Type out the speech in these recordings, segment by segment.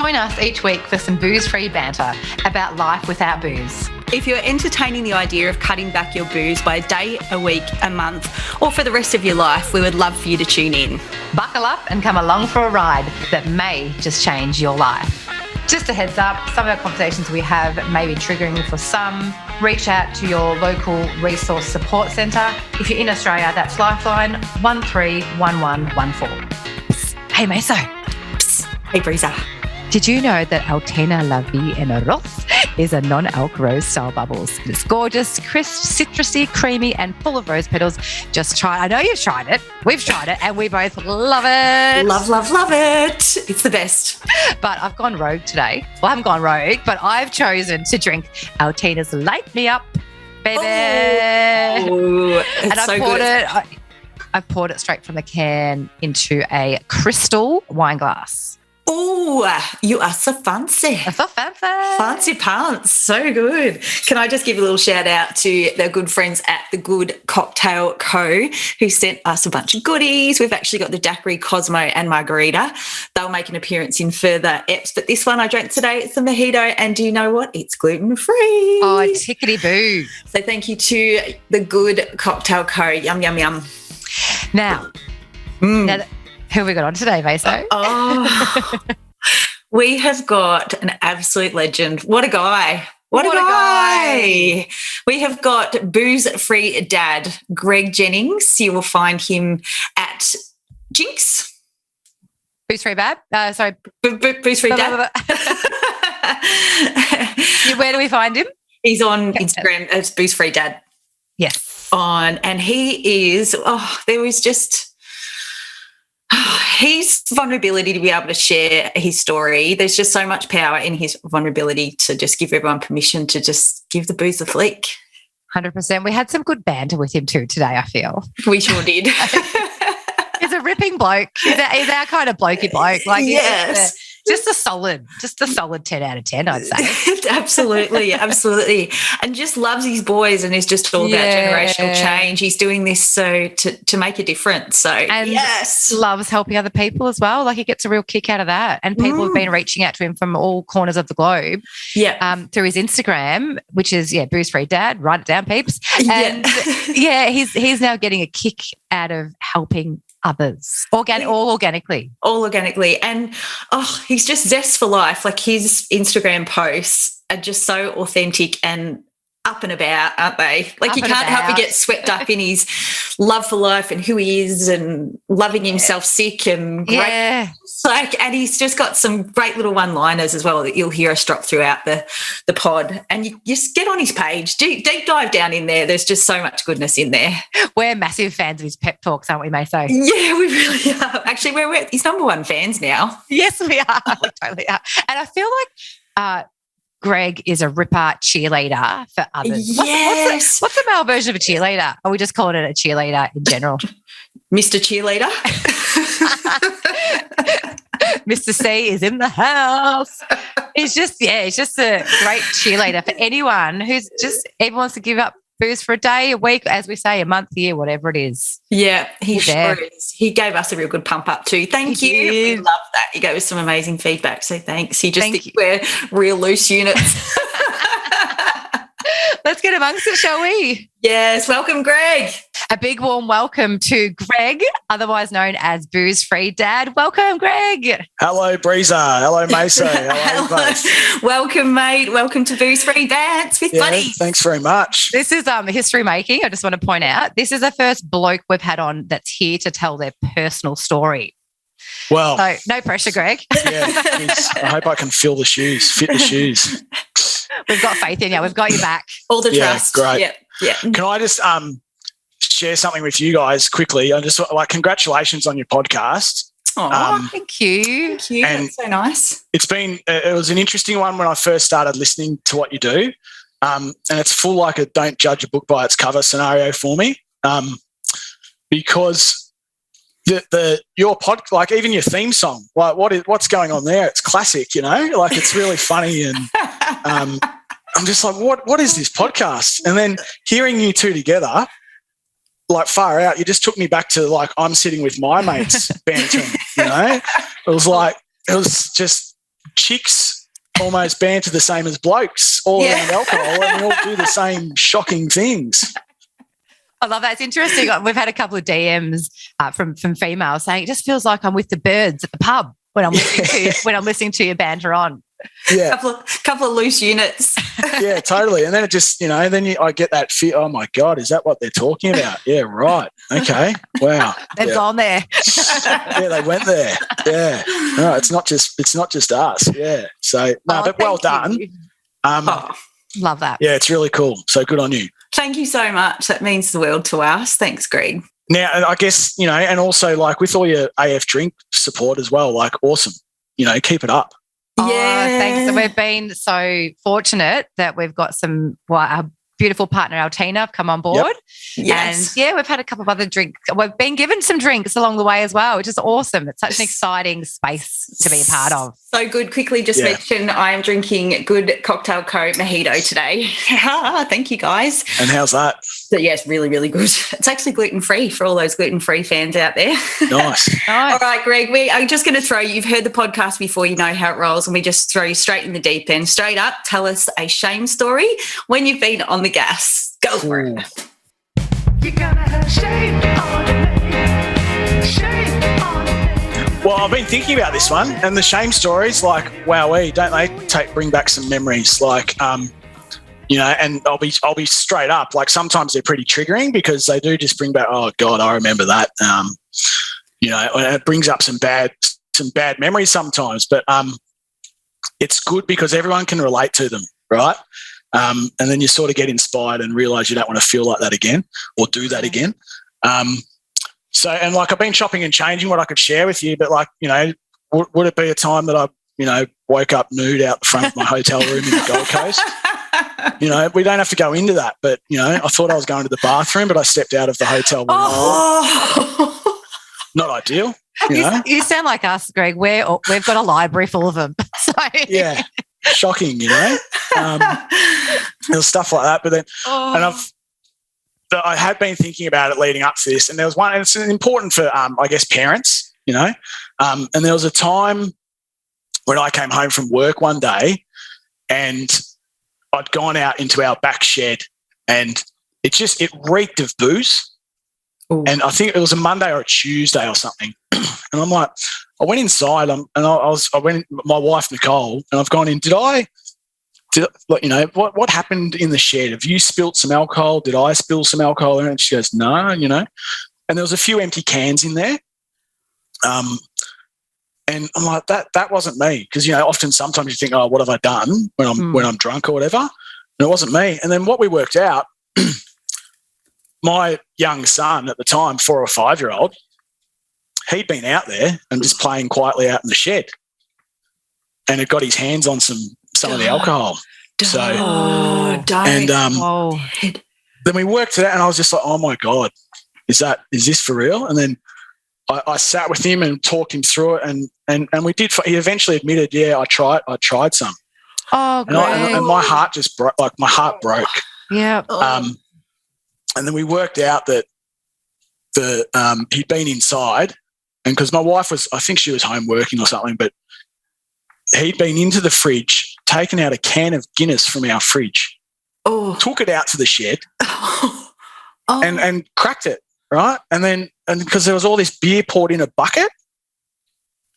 Join us each week for some booze-free banter about life without booze. If you're entertaining the idea of cutting back your booze by a day, a week, a month, or for the rest of your life, we would love for you to tune in. Buckle up and come along for a ride that may just change your life. Just a heads up, some of our conversations we have may be triggering for some. Reach out to your local resource support centre. If you're in Australia, that's Lifeline 131114. Hey, Maso. Hey, Breeza. Did you know that Altina La Vie en Rose is a non-alc rose style bubbles? It's gorgeous, crisp, citrusy, creamy, and full of rose petals. Just try. I know you've tried it. We've tried it, and we both love it. Love, love, love it. It's the best. But I've gone rogue today. Well, I haven't gone rogue, but I've chosen to drink Altina's Light Me Up, baby. Oh, and I poured it. I poured it straight from the can into a crystal wine glass. Oh, you are so fancy. I'm so fancy. Fancy pants. So good. Can I just give a little shout out to the good friends at the Good Cocktail Co. who sent us a bunch of goodies. We've actually got the daiquiri, Cosmo and Margarita. They'll make an appearance in further eps, but this one I drank today, it's the mojito, and do you know what? It's gluten-free. Oh, tickety-boo. So thank you to the Good Cocktail Co. Yum, yum, yum. Now who have we got on today, Maso? We have got an absolute legend. What a guy. What a guy. We have got booze-free dad, Greg Jennings. You will find him at Jinx. Booze-free bad? Booze-free dad. Where do we find him? He's on Instagram as booze-free dad. Yes. And he is, there was just... his vulnerability to be able to share his story, there's just so much power in his vulnerability to just give everyone permission to just give the booze a flick. 100%. We had some good banter with him too today, I feel. We sure did. He's a ripping bloke. He's our kind of blokey bloke. Like, yes. Just a solid 10 out of 10, I'd say. Absolutely. And just loves his boys and is just all about generational change. He's doing this to make a difference. So, and loves helping other people as well. Like, he gets a real kick out of that. And people have been reaching out to him from all corners of the globe through his Instagram, which is, Booze Free Dad. Write it down, peeps. And, he's now getting a kick out of helping others, all organically. And he's just zest for life. Like, his Instagram posts are just so authentic and up and about, aren't they? Like, you can't help but get swept up in his love for life and who he is and loving himself sick and great. Yeah. And he's just got some great little one-liners as well that you'll hear us drop throughout the pod. And you just get on his page, deep dive down in there. There's just so much goodness in there. We're massive fans of his pep talks, aren't we, Maso? Yeah, we really are. Actually, we're his number one fans now. Yes, we are. We totally are. And I feel like Greg is a ripper cheerleader for others. Yes. What's the male version of a cheerleader? Or we just call it a cheerleader in general? Mr. Cheerleader. Mr. C is in the house. He's just a great cheerleader for anyone who's just even wants to give up booze for a day, a week, as we say, a month, a year, whatever it is. Yeah, he sure is. He gave us a real good pump up too. Thank you. We love that. He gave us some amazing feedback, so thanks. He just thinks we're real loose units. Let's get amongst it, shall we? Yes, welcome, Greg. A big warm welcome to Greg, otherwise known as Booze Free Dad. Welcome, Greg. Hello, Breeza. Hello, Maso. Hello, both. Welcome, mate. Welcome to Booze Free Bants with Buddies. Thanks very much. This is history making. I just want to point out this is the first bloke we've had on that's here to tell their personal story. Well, so no pressure, Greg. Yeah, I hope I can fit the shoes. We've got faith in you. We've got you back. All the trust. Great. Yeah. Can I just share something with you guys quickly? I just congratulations on your podcast. Oh, thank you. Thank you. That's so nice. It was an interesting one when I first started listening to what you do. And it's full like a don't judge a book by its cover scenario for me. Because your pod, like even your theme song, like what's going on there? It's classic, like it's really funny, and I'm just like, what is this podcast? And then hearing you two together, like far out, you just took me back to like I'm sitting with my mates bantering. It was just chicks almost banter the same as blokes all around alcohol, and we all do the same shocking things. I love that. It's interesting. We've had a couple of DMs from females saying it just feels like I'm with the birds at the pub when I'm listening to your banter on. Yeah, couple of loose units. Yeah, totally. And then it just, I get that fear. Oh my God, is that what they're talking about? Yeah, right. Okay. Wow. They've gone there. Yeah, they went there. Yeah. No, it's not just us. Yeah. So but well done. Love that. Yeah, it's really cool. So good on you. Thank you so much. That means the world to us. Thanks, Greg. Now, I guess, and also like with all your AF drink support as well, like awesome. Keep it up. Yeah. Thanks. So we've been so fortunate that we've got our beautiful partner, Altina, have come on board. Yep. Yes. And we've had a couple of other drinks. We've been given some drinks along the way as well, which is awesome. It's such an exciting space to be a part of. So good. Quickly just mention I am drinking Good Cocktail Co. Mojito today. Thank you, guys. And how's that? So, it's really, really good. It's actually gluten-free for all those gluten-free fans out there. Nice. All right, Greg, we are just going to throw you. You've heard the podcast before, you know how it rolls, and we just throw you straight in the deep end. Straight up, tell us a shame story when you've been on the gas. Go for it. You gotta have shame on me. Shame on me. Well, I've been thinking about this one, and the shame stories, like, wowee, don't they bring back some memories? Like, and I'll be straight up. Like sometimes they're pretty triggering because they do just bring back. Oh God, I remember that. And it brings up some bad memories sometimes. But it's good because everyone can relate to them, right? And then you sort of get inspired and realise you don't want to feel like that again or do that again. So I've been chopping and changing what I could share with you, but would it be a time that I woke up nude out the front of my hotel room in the Gold Coast? We don't have to go into that, but I thought I was going to the bathroom, but I stepped out of the hotel room. Oh. Not ideal. You sound like us, Greg. We've got a library full of them. So. Yeah, shocking. There's stuff like that, but then, I had been thinking about it leading up to this, and there was one, and it's important for I guess parents, and there was a time when I came home from work one day, and I'd gone out into our back shed, and it reeked of booze. Ooh. And I think it was a Monday or a Tuesday or something. And I'm like, I went inside, and I went, my wife Nicole, and I've gone in. What happened in the shed? Have you spilt some alcohol? Did I spill some alcohol? And she goes, no, And there was a few empty cans in there. And I'm like, that wasn't me, because often sometimes you think, oh, what have I done when I'm drunk or whatever? And it wasn't me. And then what we worked out, my young son at the time, 4 or 5-year-old, he'd been out there and just playing quietly out in the shed, and had got his hands on some of the alcohol. Then we worked it out, and I was just like, oh my God, is this for real? And then I sat with him and talked him through it, and we did. He eventually admitted, I tried some. Oh, great. And my heart just broke. Like my heart broke. Yeah. And then we worked out that he'd been inside, and because my wife I think she was home working or something, but he'd been into the fridge, taken out a can of Guinness from our fridge, took it out to the shed, and cracked it. Right. And because there was all this beer poured in a bucket,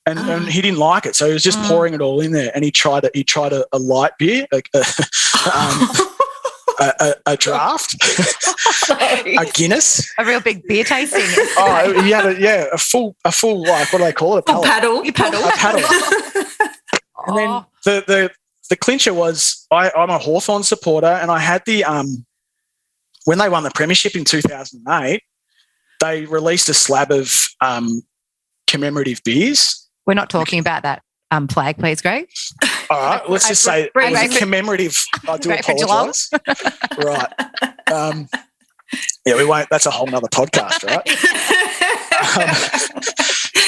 and he didn't like it. So he was just pouring it all in there, and he tried a light beer, a draft, a Guinness. A real big beer tasting. He had a full, like, what do they call it? A paddle. A paddle. And then the clincher was, I'm a Hawthorn supporter, and I had when they won the premiership in 2008, they released a slab of commemorative beers. We're not talking about that flag, please, Greg. All right, let's just say it was a commemorative. I do apologise. Right. We won't. That's a whole nother podcast, right?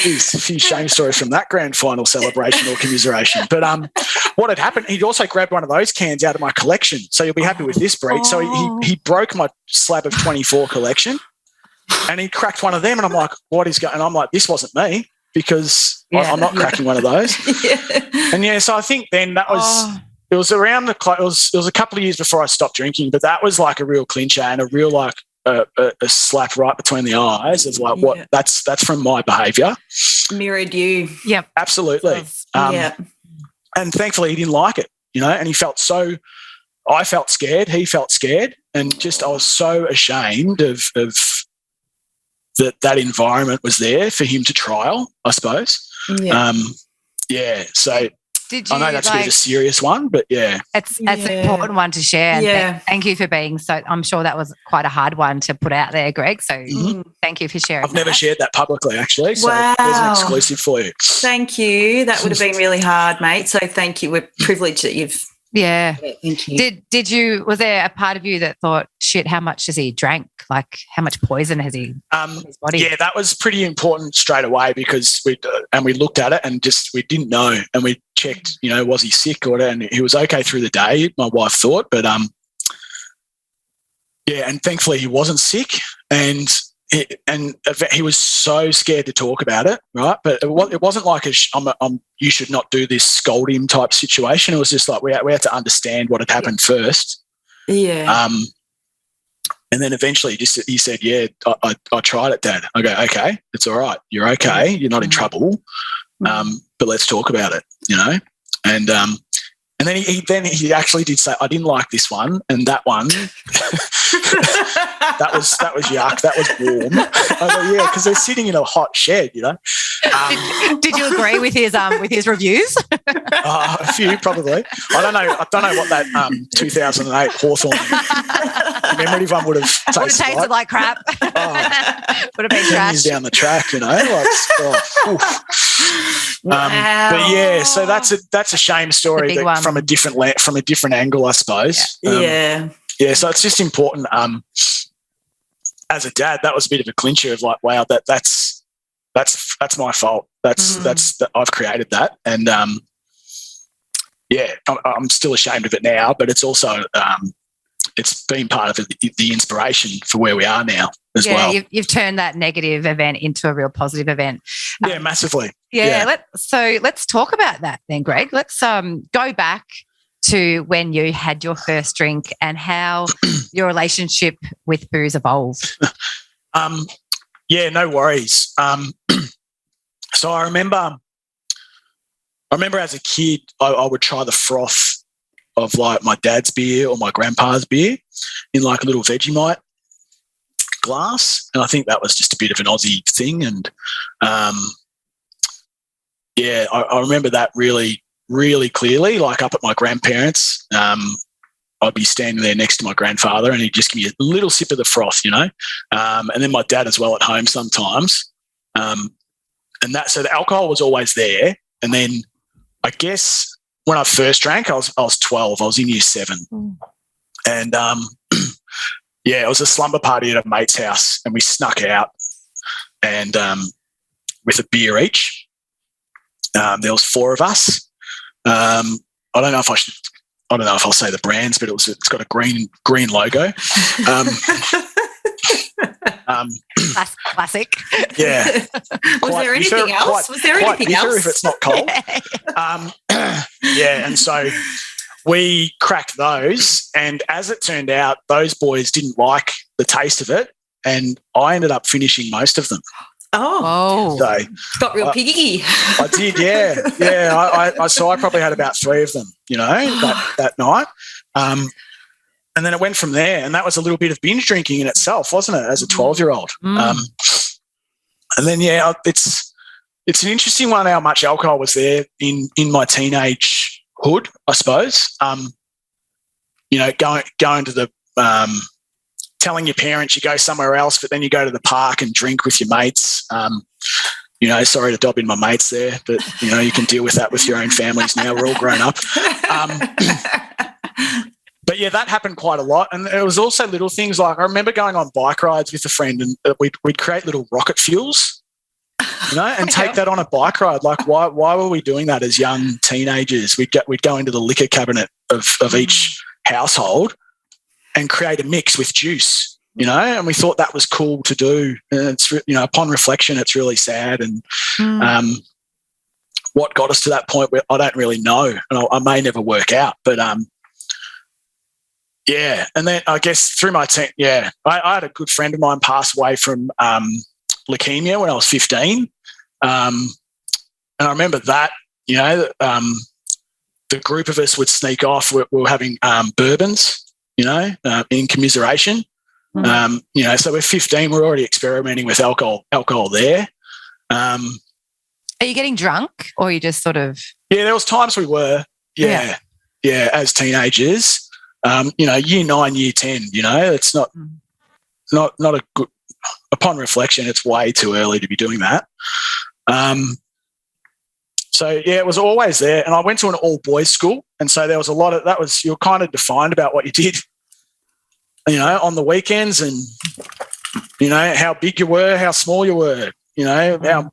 There's a few shame stories from that grand final celebration or commiseration. But what had happened, he'd also grabbed one of those cans out of my collection. So you'll be happy with this, Breed. So he broke my slab of 24 collection, and he cracked one of them, and I'm like, what is going on? I'm like, this wasn't me. because I'm not cracking one of those. And so I think then that was it was around it was a couple of years before I stopped drinking, but that was like a real clincher and a real like a slap right between the eyes of like what that's from my behaviour. Mirrored you. Yep. Absolutely. And thankfully he didn't like it, and he felt I felt scared, he felt scared, and just I was so ashamed of that environment was there for him to trial, I suppose. So I know that's a bit of a serious one, but it's an important one to share. And thank you for being I'm sure that was quite a hard one to put out there, Greg. So thank you for sharing. I've never shared that publicly, actually. So there's an exclusive for you. Thank you. That would have been really hard, mate. So thank you. We're privileged that you've. Yeah. Thank you. Was there a part of you that thought, shit, how much has he drank? Like, how much poison has he in his body? Yeah, that was pretty important straight away because we looked at it and just we didn't know, and we checked, was he sick or whatever, and he was okay through the day, my wife thought, but and thankfully he wasn't sick, and he was so scared to talk about it, right? But it wasn't like you should not do this, scold him type situation. It was just like we had to understand what had happened first. Yeah. And then eventually he said, I tried it, Dad. I go, okay, it's all right. You're okay. You're not in trouble. But let's talk about it, And then he actually did say, I didn't like this one and that one. that was yuck. That was warm. I go, yeah, because they're sitting in a hot shed, Did you agree with his reviews? A few, probably. I don't know what that 2008 Hawthorn commemorative one would have tasted like crap. Would have been 10 trash. years down the track, But so that's a shame story from a different angle, I suppose. So it's just important. As a dad, that was a bit of a clincher of like, wow, that's my fault. I've created that, and I'm still ashamed of it now. But it's also it's been part of the inspiration for where we are now as well. You've turned that negative event into a real positive event. Yeah, massively. Let's talk about that then, Greg. Let's go back to when you had your first drink and how your relationship with booze evolved. No worries. So I remember as a kid, I would try the froth of like my dad's beer or my grandpa's beer in like a little Vegemite glass. And I think that was just a bit of an Aussie thing. And I remember that really, really clearly, like up at my grandparents'. I'd be standing there next to my grandfather and he'd just give me a little sip of the froth, and then my dad as well at home sometimes. So the alcohol was always there. And then I guess when I first drank, I was 12. I was in year 7. And it was a slumber party at a mate's house and we snuck out and with a beer each. There was 4 of us. I don't know if I'll say the brands, but it's got a green logo. Classic. Yeah. Was there anything else? If it's not cold. And so we cracked those, and as it turned out, those boys didn't like the taste of it, and I ended up finishing most of them. Oh, so got real piggy. I did, yeah. I probably had about 3 of them, that night. And then it went from there, and that was a little bit of binge drinking in itself, wasn't it, as a 12-year-old? And then, it's an interesting one how much alcohol was there in my teenagehood, I suppose. Going to the telling your parents you go somewhere else, but then you go to the park and drink with your mates. Sorry to dob in my mates there, but, you can deal with that with your own families now. We're all grown up. But, that happened quite a lot. And there was also little things like I remember going on bike rides with a friend and we'd create little rocket fuels, and take that on a bike ride. Like, why were we doing that as young teenagers? We'd go into the liquor cabinet of each household and create a mix with juice you know, and we thought that was cool to do. And it's, you know, upon reflection, it's really sad. And what got us to that point, where I don't really know, and I may never work out, but yeah. And then I guess through my team, I had a good friend of mine pass away from leukemia when I was 15. And I remember that, you know, the group of us would sneak off. We were having bourbons, you know, in commiseration. You know, so we're 15, we're already experimenting with alcohol there. Are you getting drunk, or are you just sort of? Yeah, there was times we were, as teenagers. You know, year 9, year 10, you know, it's not a good, upon reflection, it's way too early to be doing that. So yeah, it was always there. And I went to an all boys school. And so there was a lot of, you were kind of defined about what you did, you know, on the weekends, and, you know, how big you were, how small you were, you know,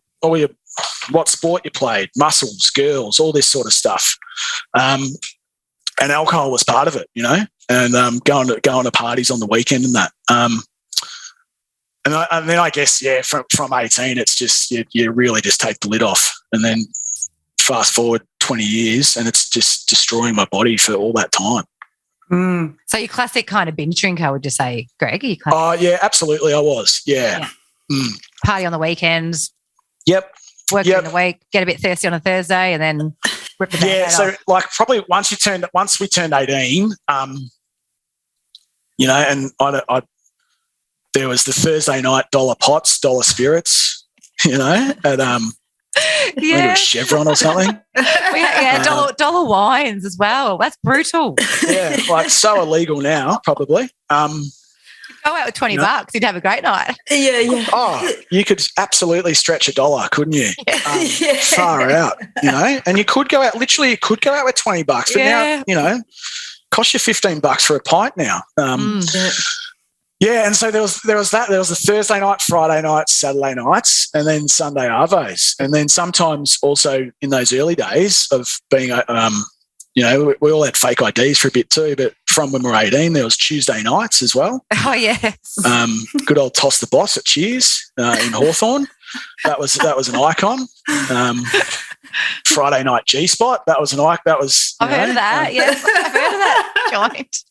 what sport you played, muscles, girls, all this sort of stuff. And alcohol was part of it, you know, and going to parties on the weekend and that. And then I guess, from 18, it's just you really just take the lid off, and then fast forward 20 years, and it's just destroying my body for all that time. So you're classic kind of binge drinker, would you say, Greg? Oh, yeah, absolutely, I was. Yeah. Party on the weekends. Yep. Work in the week, get a bit thirsty on a Thursday, and then rip the band-aid so off. like probably once we turned 18, you know, and I there was the Thursday night dollar pots, dollar spirits, you know, at I think it was Chevron or something. Dollar wines as well. That's brutal. Yeah, like so illegal now, probably. Go out with $20, you'd have a great night. Yeah. Oh, you could absolutely stretch $1, couldn't you? Far out, you know. And you could go out. Literally, you could go out with $20, but now, you know, cost you $15 for a pint now. Yeah, and so there was that. There was the Thursday night, Friday nights, Saturday nights, and then Sunday arvos. And then sometimes also in those early days of being, you know, we all had fake IDs for a bit too, but from when we were 18, there was Tuesday nights as well. Oh, yes. Good old Toss the Boss at Cheers in Hawthorne. That was an icon. Friday night G-Spot. That was an icon. That was. I've heard of that. Yes, I've heard of that joint.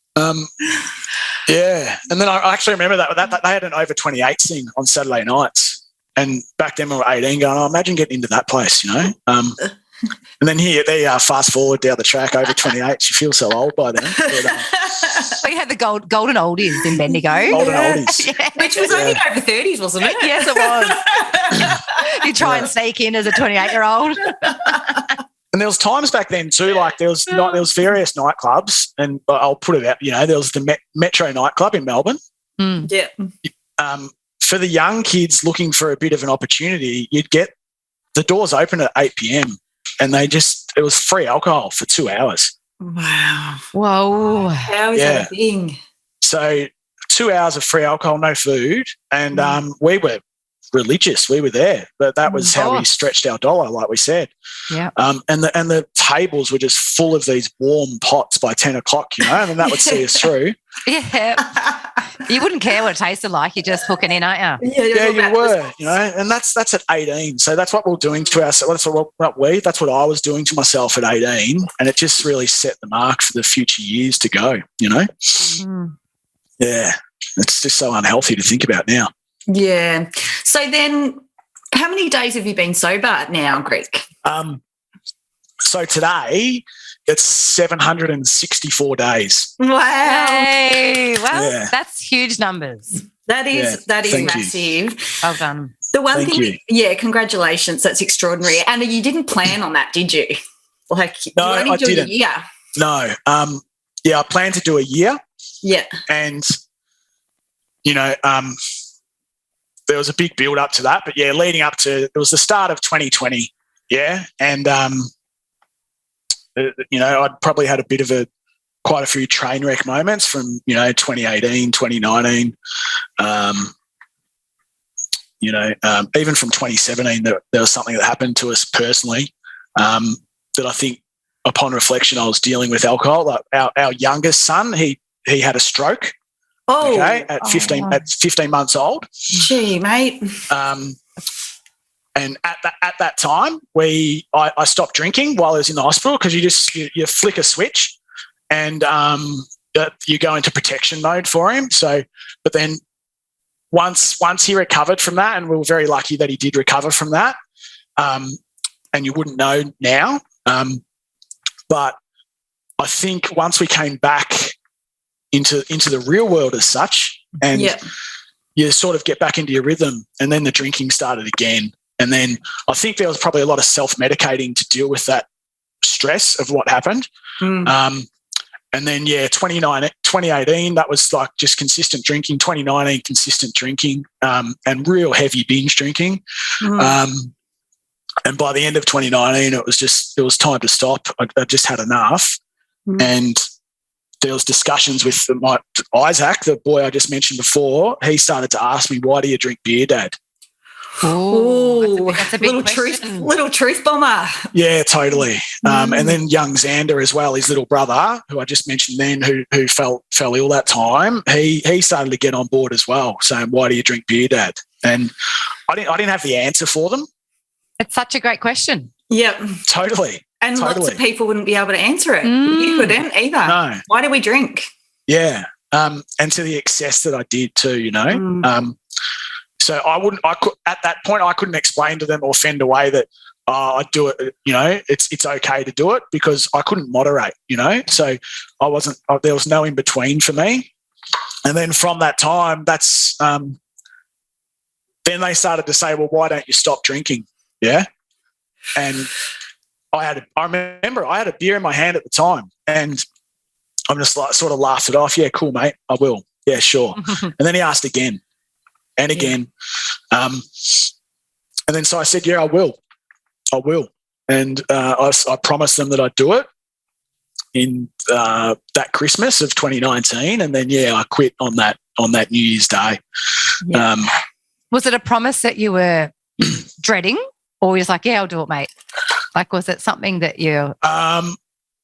Yeah, and then I actually remember that they had an over 28 thing on Saturday nights, and back then we were 18, going, imagine getting into that place, you know. And then here they fast forward down the track over 28. You feel so old by then. But, we had the golden oldies in Bendigo. Golden oldies, which was only over 30s, wasn't it? Yes, it was. You try and sneak in as a 28-year-old. And there was times back then too, like there was various nightclubs, and I'll put it out, you know, there was the Metro nightclub in Melbourne. Yeah. For the young kids looking for a bit of an opportunity, you'd get the doors open at 8 p.m. and it was free alcohol for 2 hours. Wow. Whoa. How is that a thing? So 2 hours of free alcohol, no food, and we were religious. We were there, but that was how we stretched our dollar, like we said. Yeah. And the tables were just full of these warm pots by 10 o'clock, you know, and that would see us through. Yeah. You wouldn't care what it tasted like. You're just hooking in, aren't you? Yeah, you were, you know, and that's at 18. So that's what we're doing to ourselves. That's what I was doing to myself at 18, and it just really set the mark for the future years to go, you know. Yeah, it's just so unhealthy to think about now. Yeah. So then how many days have you been sober now, Greg? So today it's 764 days. Wow. Hey, well, that's huge numbers. That is massive. You. Well done. The one thing, congratulations. That's extraordinary. And you didn't plan on that, did you? Like, no, you only I do didn't. A year. No. I planned to do a year. Yeah. And, you know, there was a big build up to that, but leading up to, it was the start of 2020. Yeah. And, you know, I'd probably had quite a few train wreck moments from, you know, 2018, 2019, you know, even from 2017, there was something that happened to us personally that I think upon reflection I was dealing with alcohol. Like our youngest son, he had a stroke Okay, at 15 months old. Gee, mate. And at that time, I stopped drinking while I was in the hospital because you flick a switch and you go into protection mode for him. So, but then once he recovered from that, and we were very lucky that he did recover from that, and you wouldn't know now, but I think once we came back into the real world as such, and you sort of get back into your rhythm, and then the drinking started again. And then I think there was probably a lot of self-medicating to deal with that stress of what happened. And then, 2018, that was like just consistent drinking. 2019, consistent drinking and real heavy binge drinking. And by the end of 2019, it was time to stop. I just had enough. And there was discussions with Isaac, the boy I just mentioned before. He started to ask me, "Why do you drink beer, Dad?" Oh, that's a big little truth bomber. Yeah, totally. And then young Xander as well, his little brother, who I just mentioned then, who fell ill that time. He started to get on board as well, saying, "Why do you drink beer, Dad?" And I didn't have the answer for them. It's such a great question. Yep, totally. And lots of people wouldn't be able to answer it. You couldn't either. No. Why do we drink? Yeah, and to the excess that I did too, So at that point I couldn't explain to them or fend away that I do it, it's okay to do it, because I couldn't moderate, So I wasn't. There was no in between for me. And then from that time, that's then they started to say, "Well, why don't you stop drinking?" Yeah, and I remember I had a beer in my hand at the time, and I'm just like sort of laughed it off. "Yeah, cool, mate. I will. Yeah, sure." And then he asked again. And again. And then so I said, "Yeah, I will. And I promised them that I'd do it in that Christmas of 2019. And then, I quit on that New Year's Day. Yeah. Was it a promise that you were dreading, or were you just like, "Yeah, I'll do it, mate"? Like, was it something that you...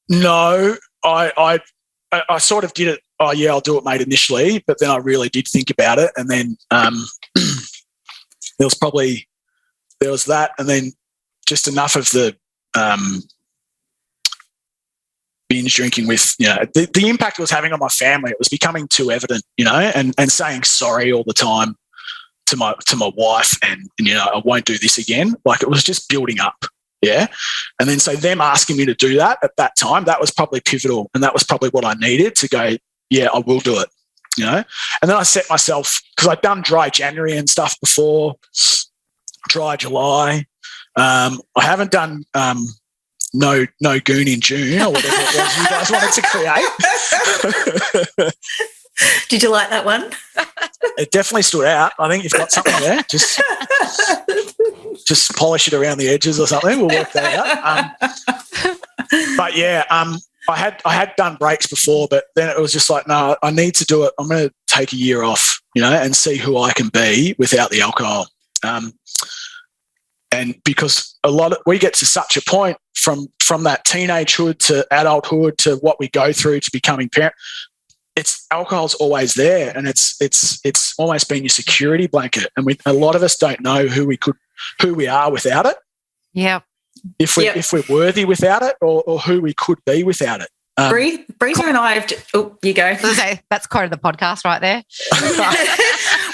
No, I sort of did it. "Oh, yeah, I'll do it, mate," initially, but then I really did think about it. And then there was that, and then just enough of the binge drinking with, the impact it was having on my family. It was becoming too evident, and saying sorry all the time to my wife and "I won't do this again." Like, it was just building up. Yeah. And then so them asking me to do that at that time, that was probably pivotal, and that was probably what I needed to go, "Yeah, I will do it." And then I set myself, because I'd done dry January and stuff before, dry July. I haven't done no goon in June, or whatever it was you guys wanted to create. Did you like that one? It definitely stood out. I think you've got something there. Just polish it around the edges or something. We'll work that out. But yeah, I had done breaks before, but then it was just like, no, I need to do it. I'm going to take a year off, and see who I can be without the alcohol. And because we get to such a point from that teenagehood to adulthood to what we go through to becoming parent, alcohol's always there, and it's almost been your security blanket. And a lot of us don't know who we are without it. Yeah. If we're worthy without it, or who we could be without it. Breeza and I have... you go. That's quite the podcast right there.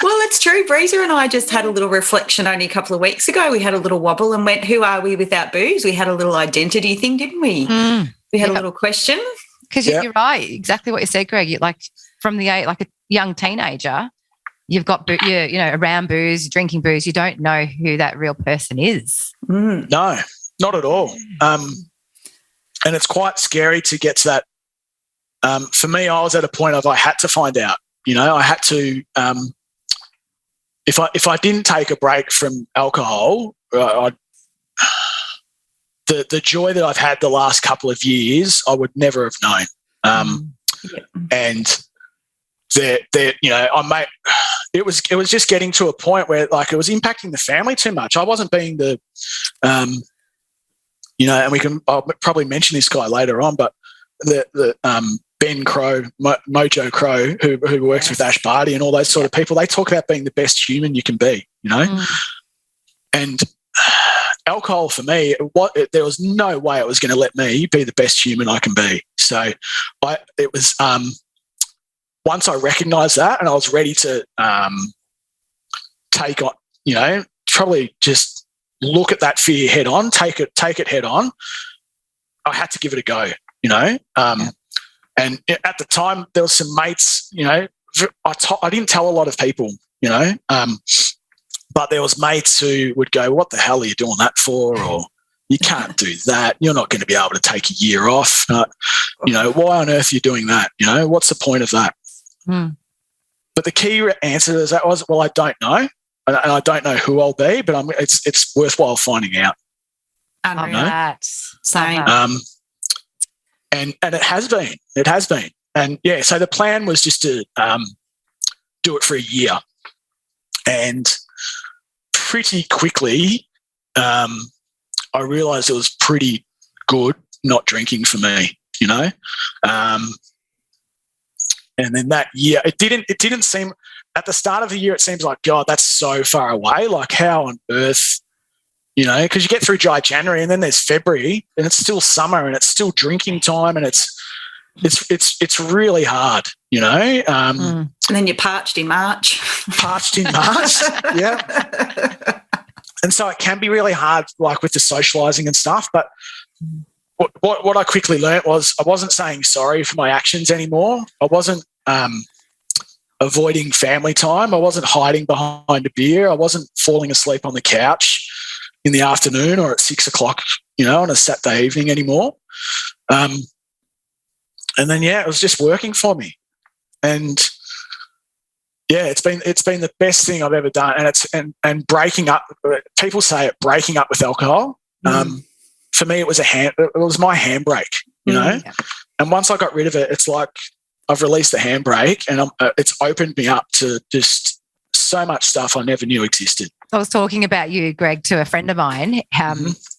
Well, it's true. Breeza and I just had a little reflection only a couple of weeks ago. We had a little wobble and went, "Who are we without booze?" We had a little identity thing, didn't we? We had a little question. Because you're right, exactly what you said, Greg. Like, from the age, like a young teenager, you've got around booze, drinking booze. You don't know who that real person is. No, not at all. And it's quite scary to get to that. For me, I was at a point of I had to find out. I had to. If I didn't take a break from alcohol, the joy that I've had the last couple of years, I would never have known. And it was just getting to a point where, like, it was impacting the family too much. I wasn't being the, and I'll probably mention this guy later on, but Ben Crow, Mojo Crow, who works with Ash Barty and all those sort of people, they talk about being the best human you can be, you know? And alcohol for me, there was no way it was going to let me be the best human I can be. So it was once I recognised that and I was ready to take on, you know, probably just look at that fear head on, take it head on. I had to give it a go, you know. And at the time, there was some mates, you know, I didn't tell a lot of people, you know, but there was mates who would go, what the hell are you doing that for? Or you can't do that. You're not going to be able to take a year off. You know, why on earth are you doing that? You know, what's the point of that? But the key answer to that was, well, I don't know. And I don't know who I'll be, but it's worthwhile finding out. Unreal. That. Same. And it has been. And yeah, so the plan was just to do it for a year. And pretty quickly, I realised it was pretty good not drinking for me, you know. And then that year, it didn't seem, at the start of the year, it seems like, God, that's so far away. Like, how on earth, you know, because you get through dry January and then there's February and it's still summer and it's still drinking time and it's really hard, you know. And then you're parched in March. Yeah. And so it can be really hard, like with the socialising and stuff. But what I quickly learnt was I wasn't saying sorry for my actions anymore. I wasn't avoiding family time. I wasn't hiding behind a beer. I wasn't falling asleep on the couch in the afternoon or at 6 o'clock, you know, on a Saturday evening anymore. And then, yeah, it was just working for me. And yeah, it's been the best thing I've ever done. And and breaking up, people say it, breaking up with alcohol. For me, it was my handbrake, you know. Yeah. And once I got rid of it, it's like I've released the handbrake, and it's opened me up to just so much stuff I never knew existed. I was talking about you, Greg, to a friend of mine.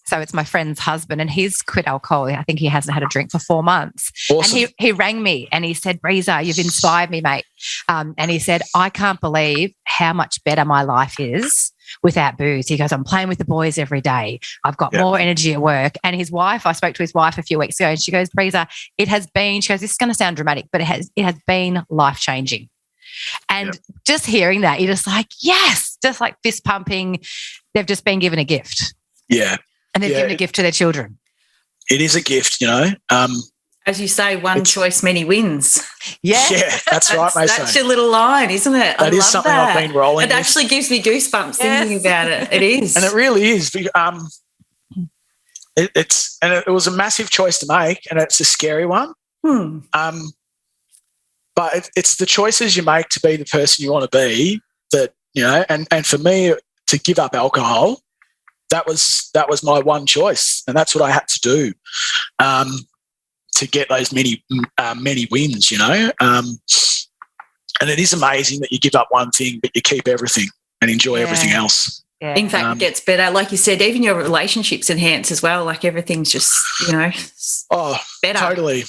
So it's my friend's husband, and he's quit alcohol. I think he hasn't had a drink for 4 months. Awesome. And he rang me and he said, Breeza, you've inspired me, mate. And he said, I can't believe how much better my life is without booze. He goes, I'm playing with the boys every day. I've got more energy at work. And his wife, I spoke to his wife a few weeks ago, and she goes, Breeza, she goes, this is going to sound dramatic, but it has been life-changing. And just hearing that, you're just like, yes, just like fist pumping. They've just been given a gift. Yeah. And they've given a gift to their children. It is a gift, you know. As you say, one choice, many wins. Yeah. Yeah, that's right, Maso. That's your little line, isn't it? That is something I've been rolling with. It actually gives me goosebumps thinking about it. It is. And it really is. It was a massive choice to make, and it's a scary one. But it's the choices you make to be the person you want to be that, you know, and for me to give up alcohol, that was my one choice, and that's what I had to do to get those many wins, you know. And it is amazing that you give up one thing but you keep everything and enjoy everything else. Yeah. In fact, it gets better. Like you said, even your relationships enhance as well. Like everything's just, you know, better. Totally.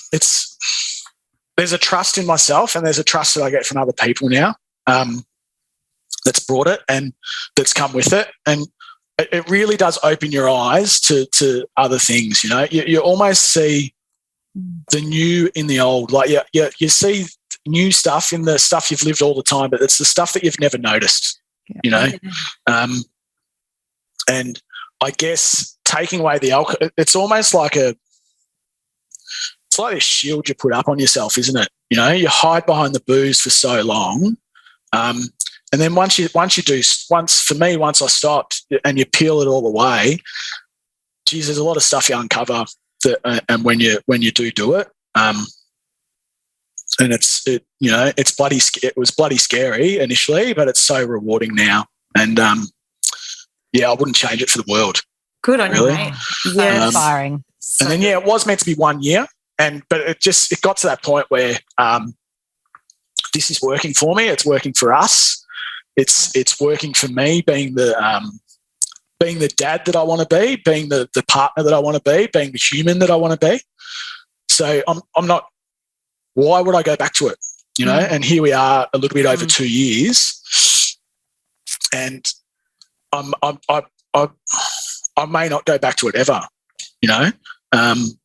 There's a trust in myself, and there's a trust that I get from other people now that's brought it and that's come with it. And it really does open your eyes to other things, you know. You almost see the new in the old. Like you see new stuff in the stuff you've lived all the time, but it's the stuff that you've never noticed, you know. And I guess taking away the alcohol, it's almost like a shield you put up on yourself, isn't it? You know, you hide behind the booze for so long. And then once I stopped and you peel it all away, geez, there's a lot of stuff you uncover and when you do it. And it was bloody scary initially, but it's so rewarding now. And I wouldn't change it for the world. Good on you, mate. Yeah, inspiring. And then it was meant to be 1 year. But it got to that point where this is working for me. It's working for us. It's working for me, being the dad that I want to be, being the partner that I want to be, being the human that I want to be. So I'm not why would I go back to it? You know, and here we are a little bit over 2 years, and I may not go back to it ever, you know, and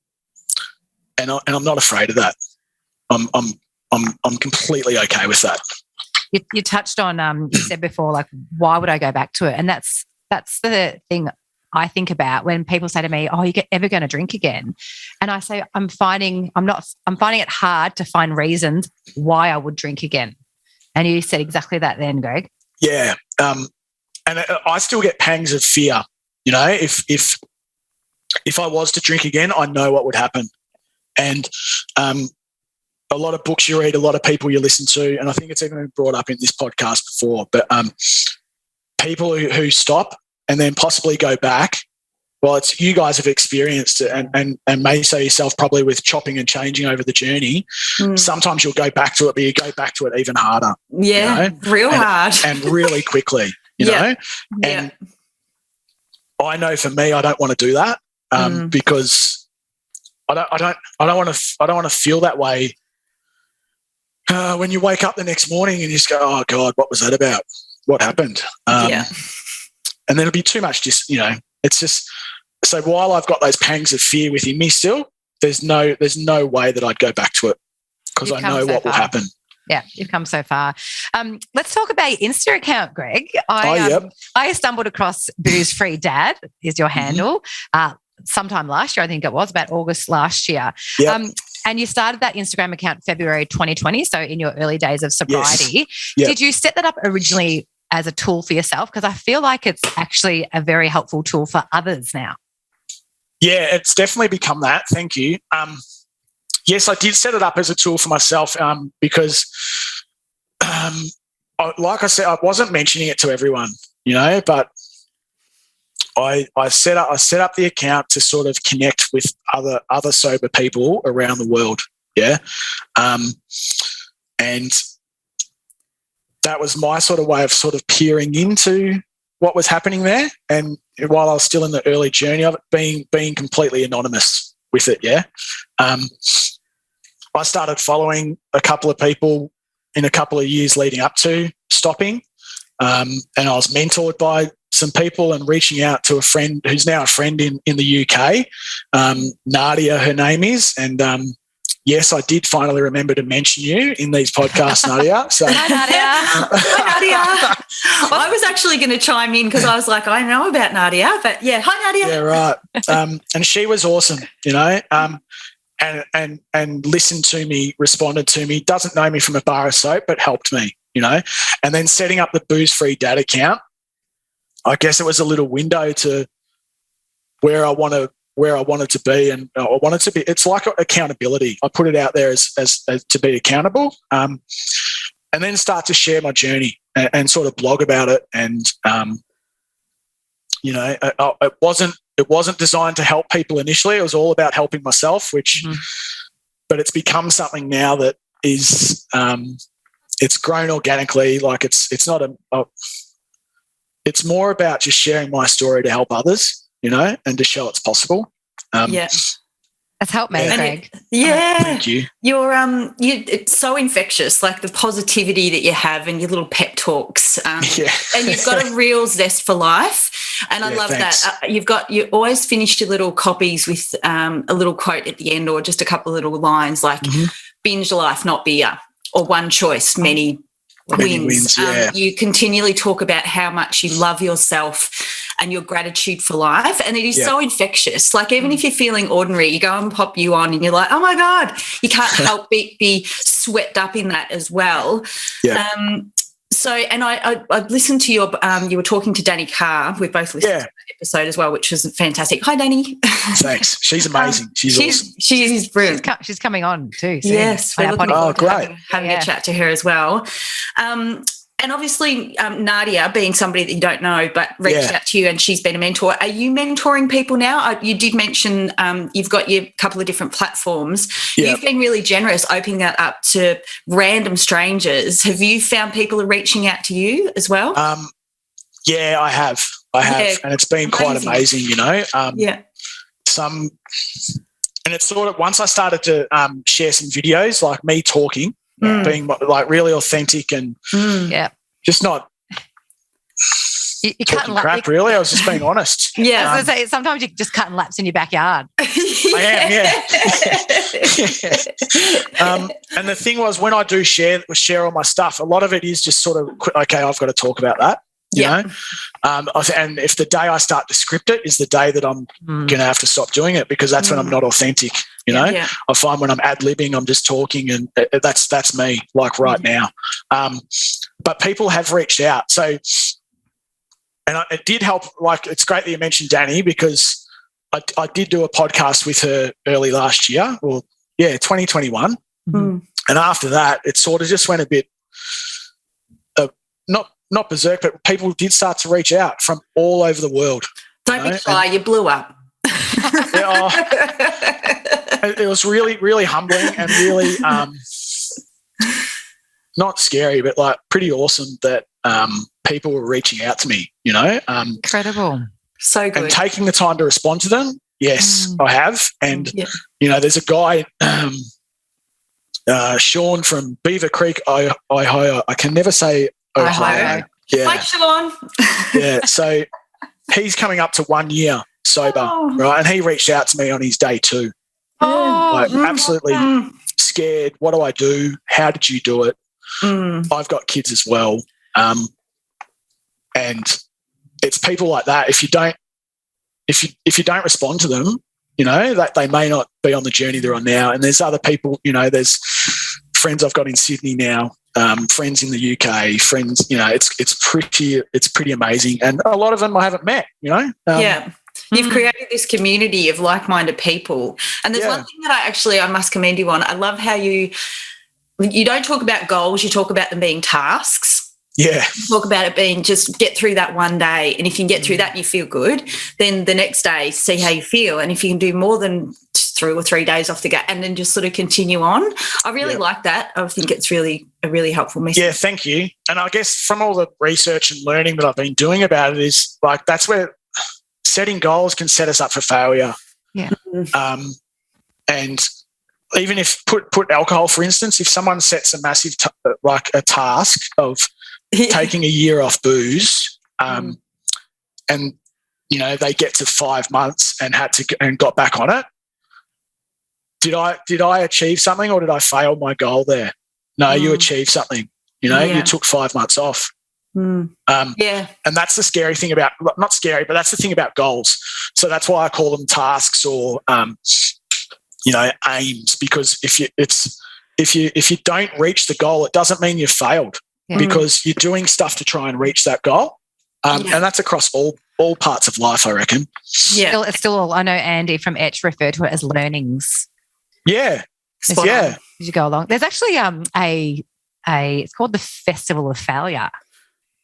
I'm not afraid of that. I'm completely okay with that. You touched on, you said before, like, why would I go back to it? And that's the thing I think about when people say to me, "Oh, you ever going to drink again?" And I say, I'm finding it hard to find reasons why I would drink again. And you said exactly that then, Greg. Yeah. And I still get pangs of fear. You know, if I was to drink again, I know what would happen. And a lot of books you read, a lot of people you listen to, and I think it's even been brought up in this podcast before, but people who stop and then possibly go back, well, it's you guys have experienced it and may say yourself probably with chopping and changing over the journey, sometimes you'll go back to it, but you go back to it even harder. Yeah, you know? real hard. And really quickly, you know? And I know for me, I don't want to do that because I don't want to feel that way when you wake up the next morning and you just go, oh God, what was that about? What happened? And then it'll be too much. Just, you know, it's just, so while I've got those pangs of fear within me still, there's no way that I'd go back to it because I know what will happen. Yeah, you've come so far. Let's talk about your Insta account, Greg. I stumbled across Booze Free Dad is your handle sometime last year, I think it was, about August last year. Yep. And you started that Instagram account February 2020, so in your early days of sobriety. Yes. Yep. Did you set that up originally as a tool for yourself? Because I feel like it's actually a very helpful tool for others now. Yeah, it's definitely become that. Thank you. Yes, I did set it up as a tool for myself because, like I said, I wasn't mentioning it to everyone, you know, but I set up the account to sort of connect with other sober people around the world. Yeah, and that was my sort of way of sort of peering into what was happening there. And while I was still in the early journey of it, being completely anonymous with it. Yeah. I started following a couple of people in a couple of years leading up to stopping. And I was mentored by some people and reaching out to a friend who's now a friend in the UK, Nadia, her name is. And yes, I did finally remember to mention you in these podcasts, Nadia. So, Hi, Nadia. Hi, Nadia. I was actually going to chime in because I was like, I know about Nadia, but yeah, hi, Nadia. Yeah, right. And she was awesome, you know, and listened to me, responded to me, doesn't know me from a bar of soap, but helped me, you know. And then setting up the Booze Free Dad account, I guess it was a little window to where I wanted to be, and I wanted to be. It's like accountability. I put it out there as to be accountable, and then start to share my journey and sort of blog about it. And you know, it wasn't designed to help people initially. It was all about helping myself. But it's become something now that is it's grown organically. Like it's not it's more about just sharing my story to help others, you know, and to show it's possible. That's helped me, Greg. Thank you. It's so infectious, like the positivity that you have and your little pep talks. And you've got a real zest for life. And I love that. You always finished your little copies with a little quote at the end or just a couple of little lines like binge life, not beer, or one choice, many wins. You continually talk about how much you love yourself and your gratitude for life, and it is so infectious. Like even if you're feeling ordinary, you go and pop you on and you're like, oh my God, you can't help but be swept up in that as well. So, and I listened to your, you were talking to Danny Carr. We've both listened to that episode as well, which was fantastic. Hi, Danny. Thanks. She's amazing. She's awesome. She's brilliant. She's coming on too soon. Yes, we're looking forward to having a chat to her as well. And obviously, Nadia, being somebody that you don't know but reached out to you and she's been a mentor, are you mentoring people now? You did mention you've got your couple of different platforms. Yep. You've been really generous opening that up to random strangers. Have you found people are reaching out to you as well? Yeah, I have. And it's been quite amazing, you know. And it's sort of, once I started to share some videos, like me talking, being like really authentic and just not you talking crap, really. I was just being honest. Yeah. I was going to say, sometimes you just cut and laps in your backyard. I am, yeah. And the thing was, when I do share all my stuff, a lot of it is just sort of, okay, I've got to talk about that, you know? And if the day I start to script it is the day that I'm going to have to stop doing it, because that's when I'm not authentic, you know? Yeah. I find when I'm ad-libbing, I'm just talking, and that's me, like right now. But people have reached out. So, and it did help. Like, it's great that you mentioned Danny, because I did do a podcast with her early last year, 2021. And after that, it sort of just went a bit, not berserk, but people did start to reach out from all over the world. Don't be shy, you blew up. It was really, really humbling and really not scary, but like pretty awesome that people were reaching out to me, you know. Incredible. So good. And taking the time to respond to them, yes, I have. And, you know, there's a guy, Sean from Beaver Creek, Ohio. I can never say Ohio. Yeah. Hi, Sean. Yeah, so he's coming up to 1 year sober, right? And he reached out to me on his day 2. Like, absolutely scared. What do I do? How did you do it? I've got kids as well. And it's people like that. If you don't respond to them, you know, that they may not be on the journey they're on now. And there's other people, you know, there's friends I've got in Sydney now, friends in the UK, friends, you know, it's pretty amazing. And a lot of them I haven't met, you know. You've created this community of like-minded people. And there's one thing that I must commend you on. I love how you don't talk about goals, you talk about them being tasks. Yeah. Talk about it being just get through that one day, and if you can get through that and you feel good, then the next day see how you feel. And if you can do more than 2 or 3 days off the gut and then just sort of continue on, I really like that. I think it's really a really helpful message. Yeah, thank you. And I guess from all the research and learning that I've been doing about it is like that's where setting goals can set us up for failure. Yeah. And even if put alcohol, for instance, if someone sets a massive a task of taking a year off booze, and you know they get to 5 months and got back on it. Did I achieve something, or did I fail my goal there? No, you achieved something. You know, you took 5 months off. And that's the scary thing about, not scary, but that's the thing about goals. So that's why I call them tasks or you know, aims, because if you don't reach the goal, it doesn't mean you've failed. Because you're doing stuff to try and reach that goal. And that's across all parts of life, I reckon. Yeah. It's still, I know Andy from Etch referred to it as learnings. Yeah. Did you go along? There's actually it's called the Festival of Failure.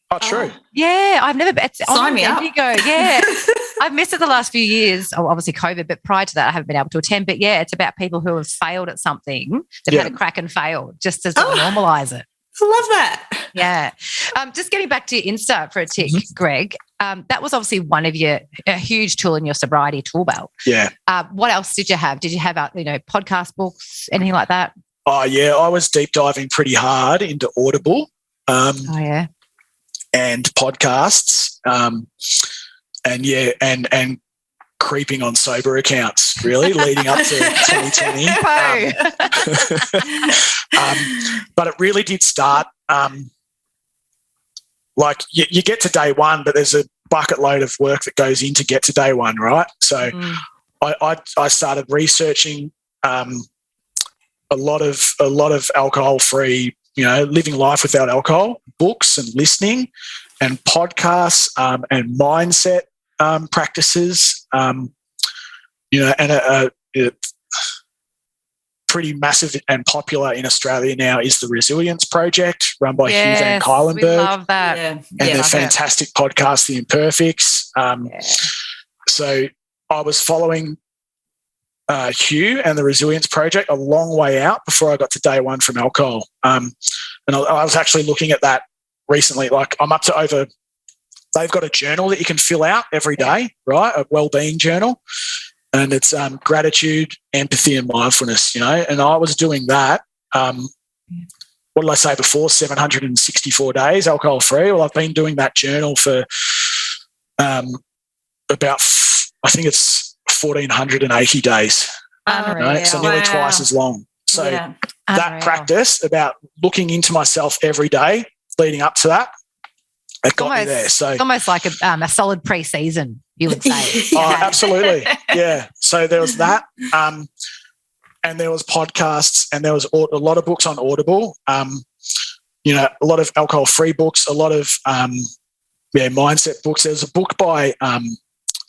Oh, true. Yeah, I've never been. Sign me up. Yeah. I've missed it the last few years. Oh, obviously COVID, but prior to that I haven't been able to attend. But yeah, it's about people who have failed at something. They've had a crack and failed just to sort of normalise it. I love that. Yeah. Just getting back to your Insta for a tick, Greg, that was obviously one of a huge tool in your sobriety tool belt. Yeah. What else did you have? Did you have, podcast books, anything like that? Oh, yeah. I was deep diving pretty hard into Audible. And podcasts. And creeping on sober accounts, really, leading up to 2020. But it really did start, like you get to day one, but there's a bucket load of work that goes in to get to day one, right? So I started researching a lot of alcohol-free, living life without alcohol, books and listening and podcasts and mindset practices, and a pretty massive and popular in Australia now is the Resilience Project, run by Hugh Van Cuylenberg. We love that. And their fantastic podcast, The Imperfects. So I was following Hugh and the Resilience Project a long way out before I got to day one from alcohol. And I was actually looking at that recently. Like I'm up to over... They've got a journal that you can fill out every day, right? A wellbeing journal. and it's gratitude, empathy, and mindfulness. And I was doing that. What did I say before? 764 days alcohol free. Well, I've been doing that journal for about, I think it's 1,480 days. So nearly twice as long. So that practice about looking into myself every day leading up to that, it got me there. So it's almost like a solid pre-season, you would say. Oh, absolutely. Yeah. So there was that. And there was podcasts, and there was a lot of books on Audible. A lot of alcohol-free books, a lot of mindset books. There's a book by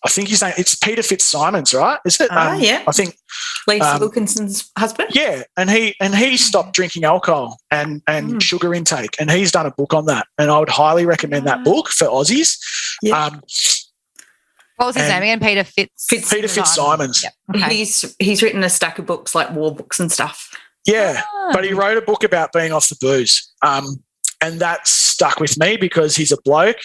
I think his name, it's Peter Fitzsimons, right? Is it? Yeah. I think Lisa Wilkinson's husband. Yeah, and he stopped drinking alcohol and sugar intake, and he's done a book on that. And I would highly recommend that book for Aussies. Yeah. What was his name again? Peter Fitzsimons. Yep. Okay. He's written a stack of books, like war books and stuff. Yeah, but he wrote a book about being off the booze, and that stuck with me because he's a bloke,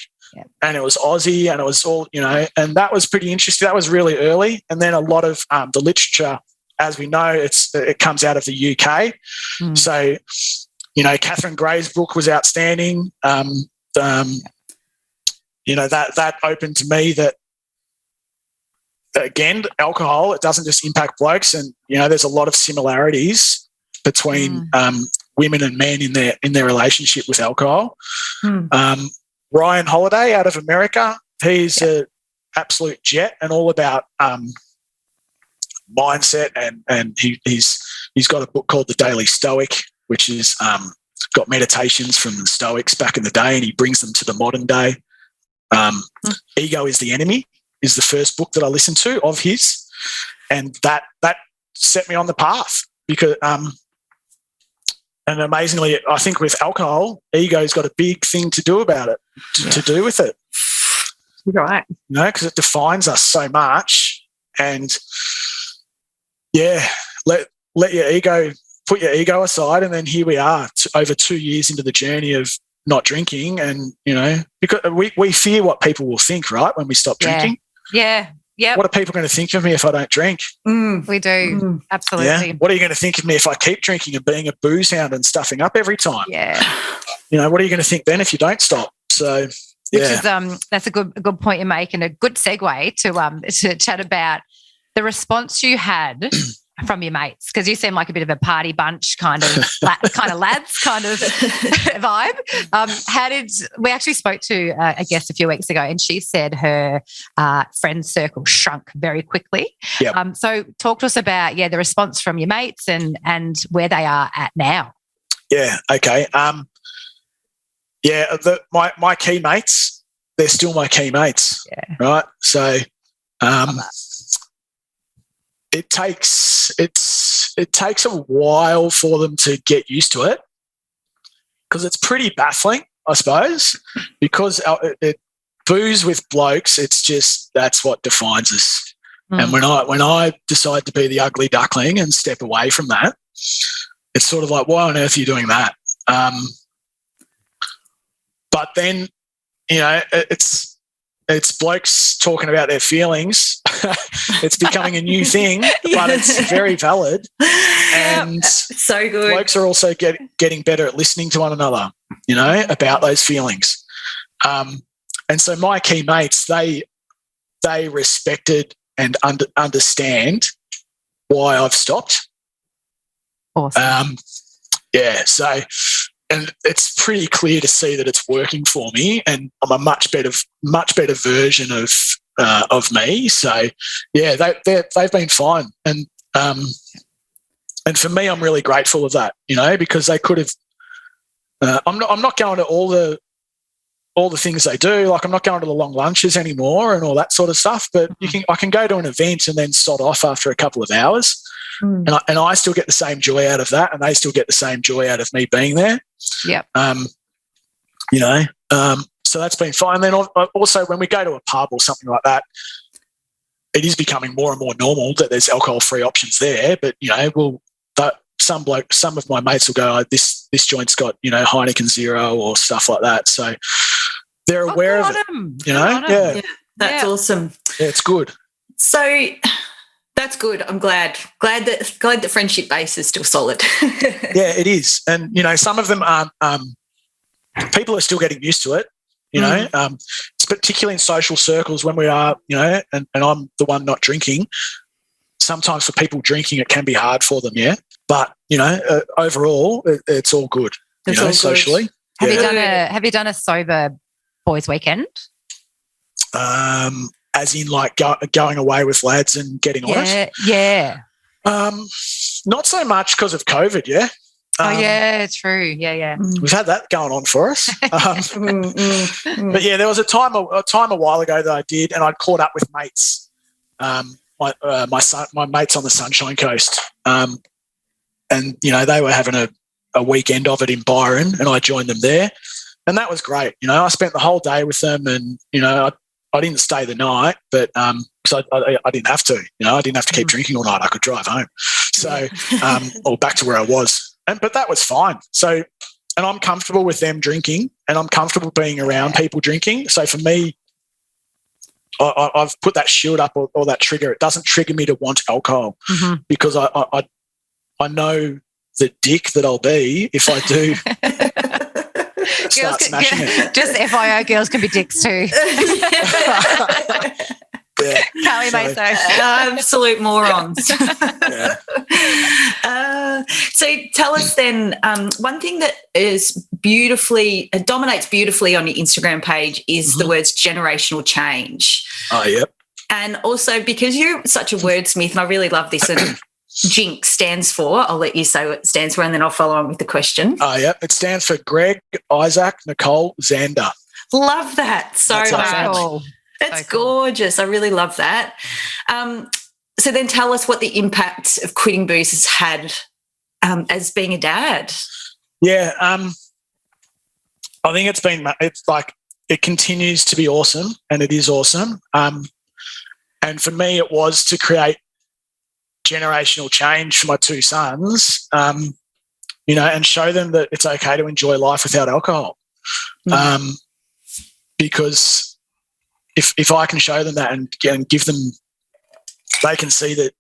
and it was Aussie, and it was all, and that was pretty interesting. That was really early, and then a lot of the literature, as we know, it comes out of the UK. So, Catherine Gray's book was outstanding. That opened to me that, again, alcohol, it doesn't just impact blokes, and there's a lot of similarities between women and men in their relationship with alcohol. Ryan Holiday out of America, he's an absolute jet and all about mindset, and he's got a book called The Daily Stoic, which is got meditations from the Stoics back in the day, and he brings them to the modern day. Ego is the Enemy is the first book that I listened to of his, and that set me on the path because and amazingly, I think with alcohol, ego's got a big thing to do about it, to do with it. Right. Because it defines us so much, and let your ego, put your ego aside, and then here we are over 2 years into the journey of not drinking, and because we fear what people will think, right, when we stop drinking. Yeah. What are people going to think of me if I don't drink? We do. Absolutely. Yeah. What are you going to think of me if I keep drinking and being a booze hound and stuffing up every time? Yeah. What are you going to think then if you don't stop? So, which is that's a good point you make, and a good segue to chat about the response you had from your mates, because you seem like a bit of a party bunch kind of lads kind of vibe. We actually spoke to a guest a few weeks ago, and she said her friend circle shrunk very quickly. Yep. So talk to us about the response from your mates and where they are at now. Yeah. Okay. My key mates, they're still my key mates. Yeah. Right. So it takes a while for them to get used to it, because it's pretty baffling, I suppose, because booze with blokes, it's just, that's what defines us. And when I decide to be the ugly duckling and step away from that, it's sort of like, why on earth are you doing that? But then, it's blokes talking about their feelings. It's becoming a new thing, but it's very valid. And so good. Blokes are also getting better at listening to one another, about those feelings. And so my key mates, they respected and understand why I've stopped. Awesome. So, and it's pretty clear to see that it's working for me, and I'm a much better version of me. So, they've been fine, and for me, I'm really grateful of that, because they could have. I'm not going to all the things they do. Like, I'm not going to the long lunches anymore and all that sort of stuff. But I can go to an event and then sod off after a couple of hours. And I still get the same joy out of that, and they still get the same joy out of me being there. Yep. So that's been fine. And then also when we go to a pub or something like that, it is becoming more and more normal that there's alcohol-free options there. But some of my mates will go, this joint's got Heineken Zero or stuff like that. So they're aware of it. That's awesome. Yeah, it's good. So That's good. I'm glad that friendship base is still solid. Yeah, it is. And, some of them aren't, people are still getting used to it, it's particularly in social circles when we are, and I'm the one not drinking. Sometimes for people drinking, it can be hard for them, yeah. But, overall, it's all good, It's all good. socially. Have you done a sober boys' weekend? As in like going away with lads and getting on it? Yeah. Not so much because of COVID, yeah. Yeah, true. Yeah. We've had that going on for us. But yeah, there was a time a while ago that I did, and I'd caught up with mates, my mates on the Sunshine Coast, and they were having a weekend of it in Byron, and I joined them there, and that was great. I spent the whole day with them, and I didn't stay the night, but because I didn't have to, I didn't have to keep drinking all night. I could drive home, so or back to where I was. But that was fine. So, and I'm comfortable with them drinking, and I'm comfortable being around people drinking. So for me, I've put that shield up or that trigger. It doesn't trigger me to want alcohol because I know the dick that I'll be if I do start smashing it. Just FYI, girls can be dicks too. Yeah. Can't we, mate? So absolute morons. Yeah. So tell us then, one thing that dominates beautifully on your Instagram page is the words generational change. Oh, yep. And also because you're such a wordsmith, and I really love this, and Jinx stands for, I'll let you say what it stands for and then I'll follow on with the question. Oh, yep. It stands for Greg, Isaac, Nicole, Xander. Love that. So cool. That's gorgeous. I really love that. So then tell us what the impact of quitting booze has had as being a dad. Yeah, I think it continues to be awesome, and it is awesome. And for me, it was to create generational change for my two sons, and show them that it's okay to enjoy life without alcohol. Because if I can show them that and give them, they can see that,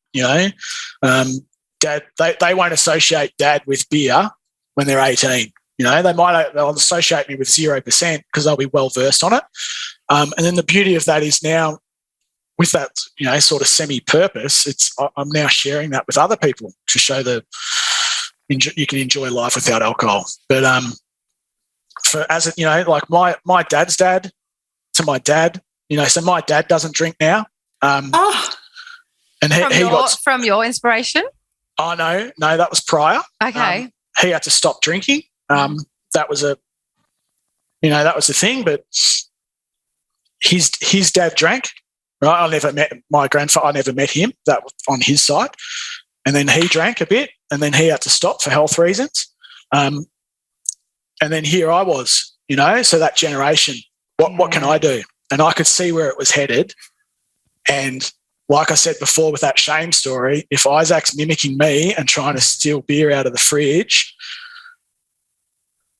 dad, they won't associate dad with beer when they're 18. They'll associate me with 0% because they'll be well versed on it. And then the beauty of that is now with that, sort of semi-purpose, I'm now sharing that with other people to show you can enjoy life without alcohol. But like my dad's dad to my dad, so my dad doesn't drink now. And from your inspiration? Oh, no, that was prior. Okay. He had to stop drinking. That was the thing, but his dad drank, right? I never met my grandfather. I never met him. That was on his side. And then he drank a bit, and then he had to stop for health reasons. And then here I was, so that generation, what can I do? And I could see where it was headed. And like I said before with that shame story, if Isaac's mimicking me and trying to steal beer out of the fridge,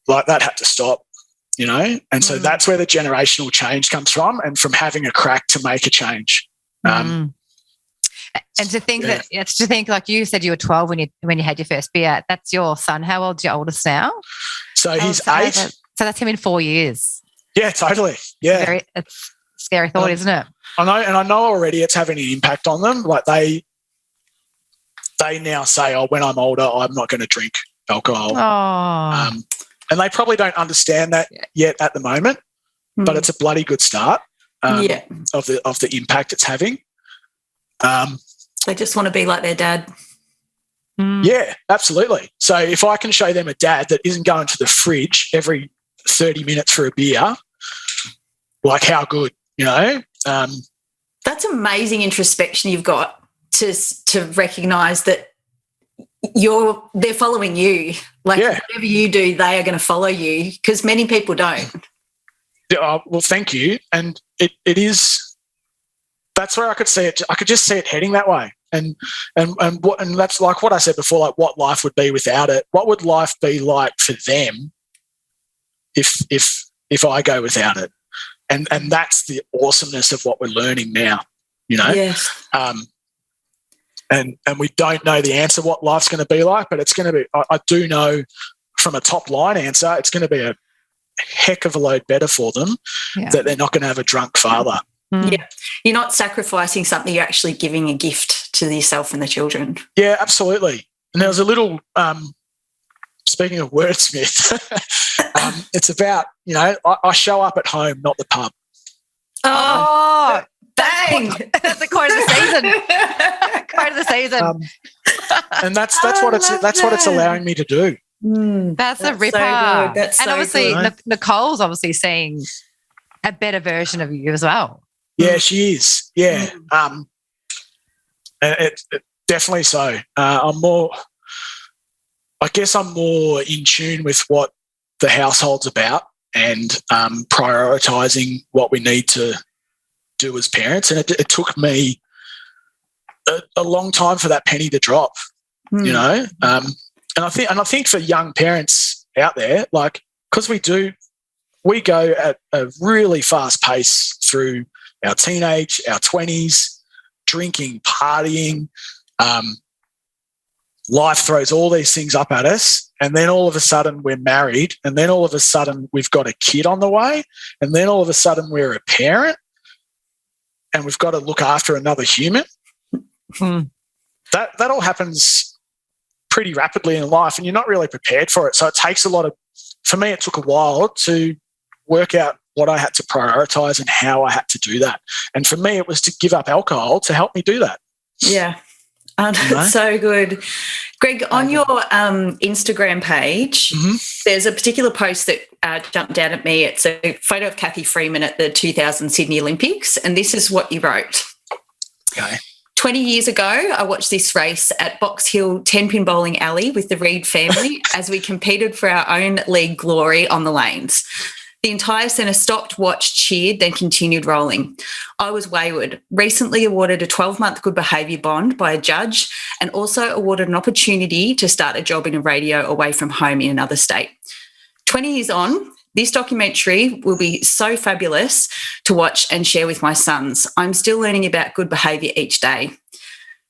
like that had to stop, And so that's where the generational change comes from, and from having a crack to make a change. And to think like you said, you were 12 when you had your first beer. That's your son. How old's your oldest now? So he's 8. So that's him in 4 years. Yeah, totally. Yeah. It's a scary thought, isn't it? I know, and I know already it's having an impact on them. Like they now say, "Oh, when I'm older, I'm not going to drink alcohol." Oh. And they probably don't understand that yet at the moment, but it's a bloody good start. Of the impact it's having. They just want to be like their dad. Yeah, absolutely. So if I can show them a dad that isn't going to the fridge every 30 minutes for a beer, like how good, That's amazing introspection you've got to recognise that they're following you. Like whatever you do, they are going to follow you, because many people don't. Well, thank you. And it is. That's where I could see it. I could just see it heading that way. And that's like what I said before. Like what life would be without it. What would life be like for them if I go without it? And that's the awesomeness of what we're learning now. Yes. and we don't know the answer what life's going to be like, but it's going to be. I do know from a top line answer, it's going to be a heck of a load better for them that they're not going to have a drunk father. Yeah, you're not sacrificing something; you're actually giving a gift to yourself and the children. Yeah, absolutely. And there was a little. Speaking of wordsmith, it's about I show up at home, not the pub. Oh, bang! That's the quote of the season. Quote of the season. And that's what it's allowing me to do. That's a ripper. So good. That's and so obviously, good. Nicole's obviously seeing a better version of you as well. Yeah, she is. Yeah, it definitely so. I'm more in tune with what the household's about and prioritising what we need to do as parents. And it took me a long time for that penny to drop. And I think for young parents out there, like, because we go at a really fast pace through our teenage, our 20s, drinking, partying. Life throws all these things up at us, and then all of a sudden we're married, and then all of a sudden we've got a kid on the way, and then all of a sudden we're a parent, and we've got to look after another human. That all happens pretty rapidly in life, and you're not really prepared for it. So it takes for me, it took a while to work out what I had to prioritise and how I had to do that. And for me, it was to give up alcohol to help me do that. Yeah. So good. Greg, on your Instagram page, there's a particular post that jumped out at me. It's a photo of Kathy Freeman at the 2000 Sydney Olympics, and this is what you wrote. Okay. 20 years ago, I watched this race at Box Hill 10-pin bowling alley with the Reid family as we competed for our own league glory on the lanes. The entire centre stopped, watched, cheered, then continued rolling. I was wayward, recently awarded a 12-month good behaviour bond by a judge, and also awarded an opportunity to start a job in a radio away from home in another state. 20 years on, this documentary will be so fabulous to watch and share with my sons. I'm still learning about good behaviour each day.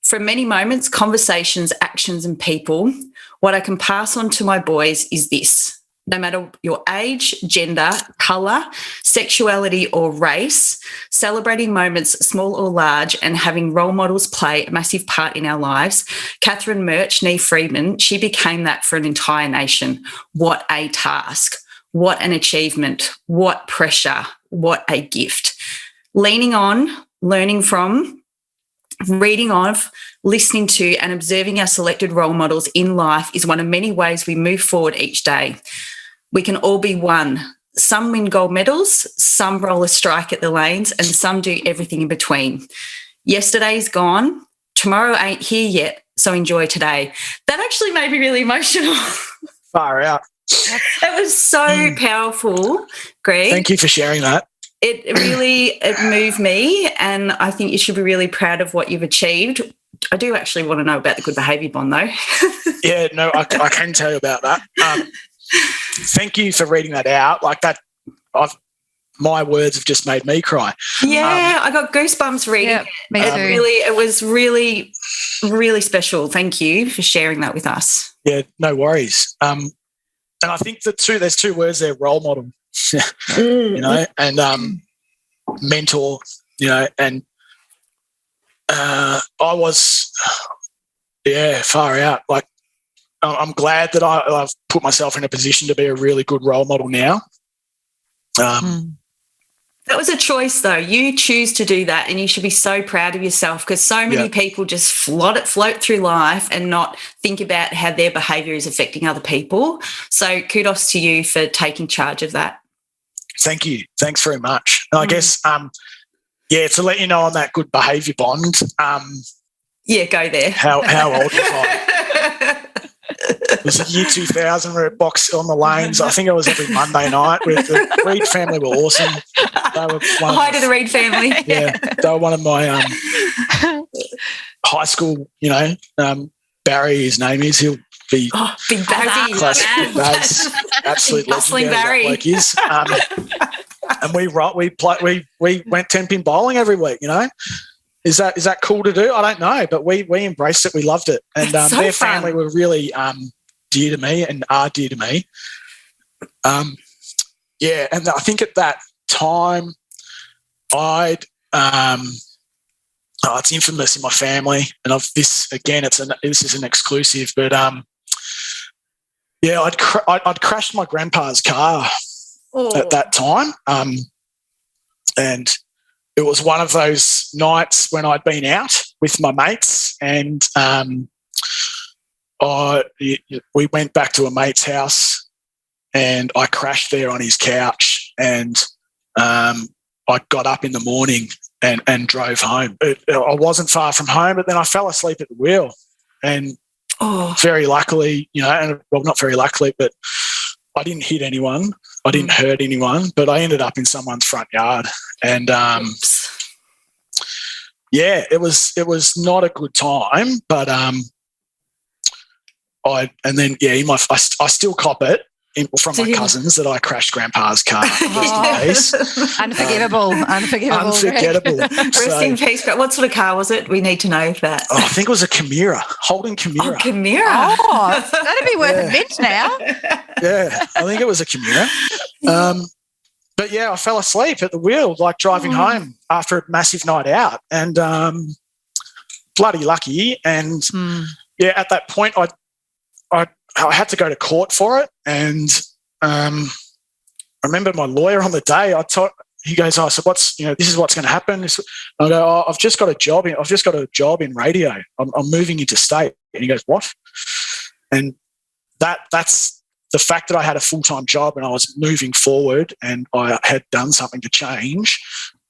From many moments, conversations, actions and people, what I can pass on to my boys is this. No matter your age, gender, colour, sexuality or race, celebrating moments small or large and having role models play a massive part in our lives. Catherine Murch, nee Freeman, she became that for an entire nation. What a task. What an achievement. What pressure. What a gift. Leaning on, learning from, reading of, listening to and observing our selected role models in life is one of many ways we move forward each day. We can all be one. Some win gold medals, some roll a strike at the lanes, and some do everything in between. Yesterday's gone. Tomorrow ain't here yet, so enjoy today. That actually made me really emotional. Far out. It was so powerful, Greg. Thank you for sharing that. It moved me, and I think you should be really proud of what you've achieved. I do actually want to know about the good behaviour bond, though. Yeah, no, I can tell you about that. Thank you for reading that out. Like that, my words have just made me cry. Yeah, I got goosebumps reading it. Me too. It was really, really special. Thank you for sharing that with us. Yeah, no worries. And I think there's two words there: role model, and mentor. And I was, far out. Like, I'm glad that I've put myself in a position to be a really good role model now. That was a choice, though. You choose to do that, and you should be so proud of yourself, because so many people just float through life and not think about how their behaviour is affecting other people. So kudos to you for taking charge of that. Thank you. Thanks very much. And I guess, to let you know on that good behaviour bond. Go there. How old was I? It was the year 2000. We're at Box on the lanes. I think it was every Monday night. The Reid family were awesome. They were hi to the Reid family. Yeah, they were one of my high school. Barry, his name is. He'll be Big Barry. Classic Baz, absolute bustling Barry. Like is. And we went 10-pin bowling every week. Is that cool to do? I don't know, but we embraced it. We loved it, and so their fun. family were really dear to me and are dear to me. Yeah, and I think at that time, it's infamous in my family, and this is an exclusive, but I'd crashed my grandpa's car at that time, and it was one of those nights when I'd been out with my mates, and we went back to a mate's house, and I crashed there on his couch, and I got up in the morning and drove home. I wasn't far from home, but then I fell asleep at the wheel, and very luckily, not very luckily, but I didn't hit anyone. I didn't hurt anyone, but I ended up in someone's front yard, and it was not a good time. But I still cop it from my cousins that I crashed Grandpa's car. Unforgivable. Unforgettable. Rest in peace. What sort of car was it? We need to know that. I think it was a Camira, Holden Camira. Oh, Camira. Oh, that'd be worth a mint now. Yeah, I think it was a Camira. But I fell asleep at the wheel, like driving home after a massive night out, and bloody lucky. And at that point, I had to go to court for it, and I remember my lawyer on the day. He goes, "I said, this is what's going to happen." I go, "I've just got a job in radio. I'm moving interstate." And he goes, "What?" And that's the fact that I had a full-time job and I was moving forward and I had done something to change.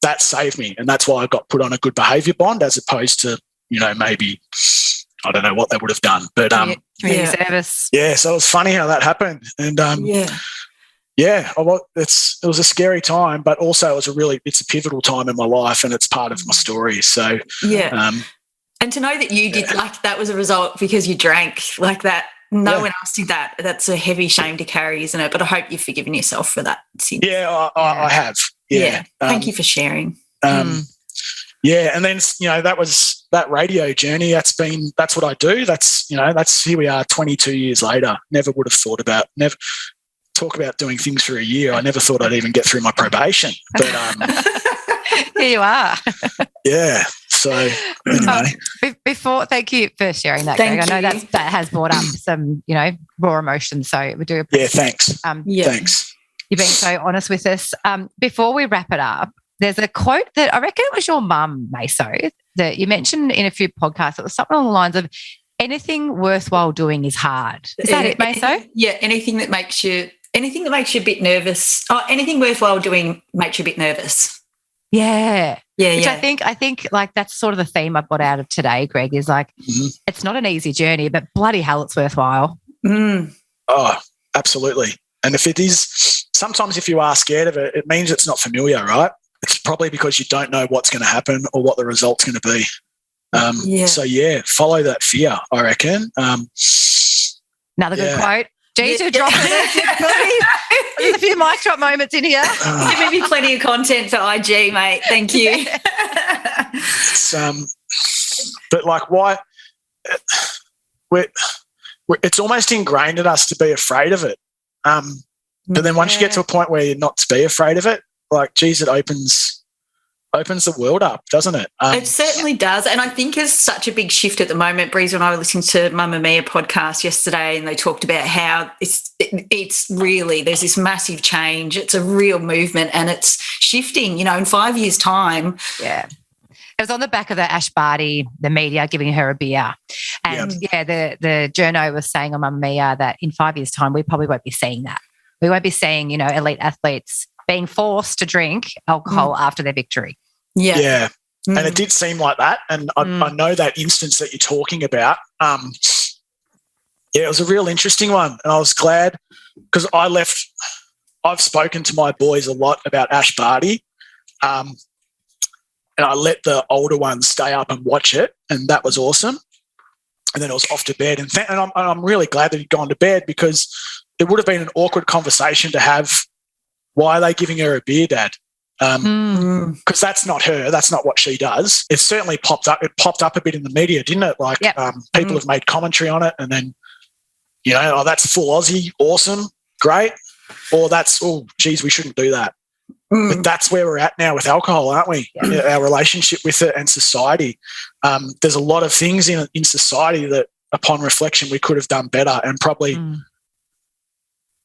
That saved me, and that's why I got put on a good behaviour bond, as opposed to maybe. I don't know what they would have done, but community service. Yeah, so it was funny how that happened, and it was a scary time, but also it's a pivotal time in my life, and it's part of my story. So and to know that you did that was a result because you drank like that. No one else did that. That's a heavy shame to carry, isn't it? But I hope you've forgiven yourself for that since. Yeah, I have. Yeah. Thank you for sharing. Yeah, and then that was that radio journey. That's what I do. That's here we are 22 years later. Never would have thought about talk about doing things for a year. I never thought I'd even get through my probation. But here you are. Yeah. So anyway, thank you for sharing that, Greg. I know that has brought up some raw emotions. So we do appreciate. Thanks. Thanks. You've been so honest with us. Before we wrap it up, there's a quote that I reckon it was your mum, Maso, that you mentioned in a few podcasts. It was something along the lines of, anything worthwhile doing is hard. Is that it, Maso? Yeah, anything that makes you a bit nervous. Oh, anything worthwhile doing makes you a bit nervous. Yeah. Which I think like that's sort of the theme I've got out of today, Greg, is like it's not an easy journey, but bloody hell it's worthwhile. Oh, absolutely. And if it is, sometimes if you are scared of it, it means it's not familiar, right? It's probably because you don't know what's going to happen or what the result's going to be. So, follow that fear, I reckon. Another good quote. Geez, you're dropping it. There's a few mic drop moments in here. Giving me plenty of content for IG, mate. Thank you. But like, why? It's almost ingrained in us to be afraid of it. But then once you get to a point where you're not to be afraid of it, like, geez, it opens the world up, doesn't it? It certainly does. And I think there's such a big shift at the moment. Breeza and I were listening to Mamma Mia podcast yesterday, and they talked about how it's really, there's this massive change. It's a real movement, and it's shifting, in 5 years' time. Yeah. It was on the back of the Ash Barty, the media giving her a beer. And, the journo was saying on Mamma Mia that in 5 years' time, we probably won't be seeing that. We won't be seeing, elite athletes being forced to drink alcohol after their victory. Yeah. And it did seem like that. And I know that instance that you're talking about. It was a real interesting one. And I was glad because I've spoken to my boys a lot about Ash Barty. And I let the older ones stay up and watch it. And that was awesome. And then I was off to bed. And I'm really glad that he'd gone to bed, because it would have been an awkward conversation to have. Why are they giving her a beer, Dad? because that's not her. That's not what she does. It certainly popped up. It popped up a bit in the media, didn't it? Like people have made commentary on it, and then that's full Aussie, awesome, great, or that's geez, we shouldn't do that. But that's where we're at now with alcohol, aren't we? Yeah. Our relationship with it and society. There's a lot of things in society that, upon reflection, we could have done better, and probably,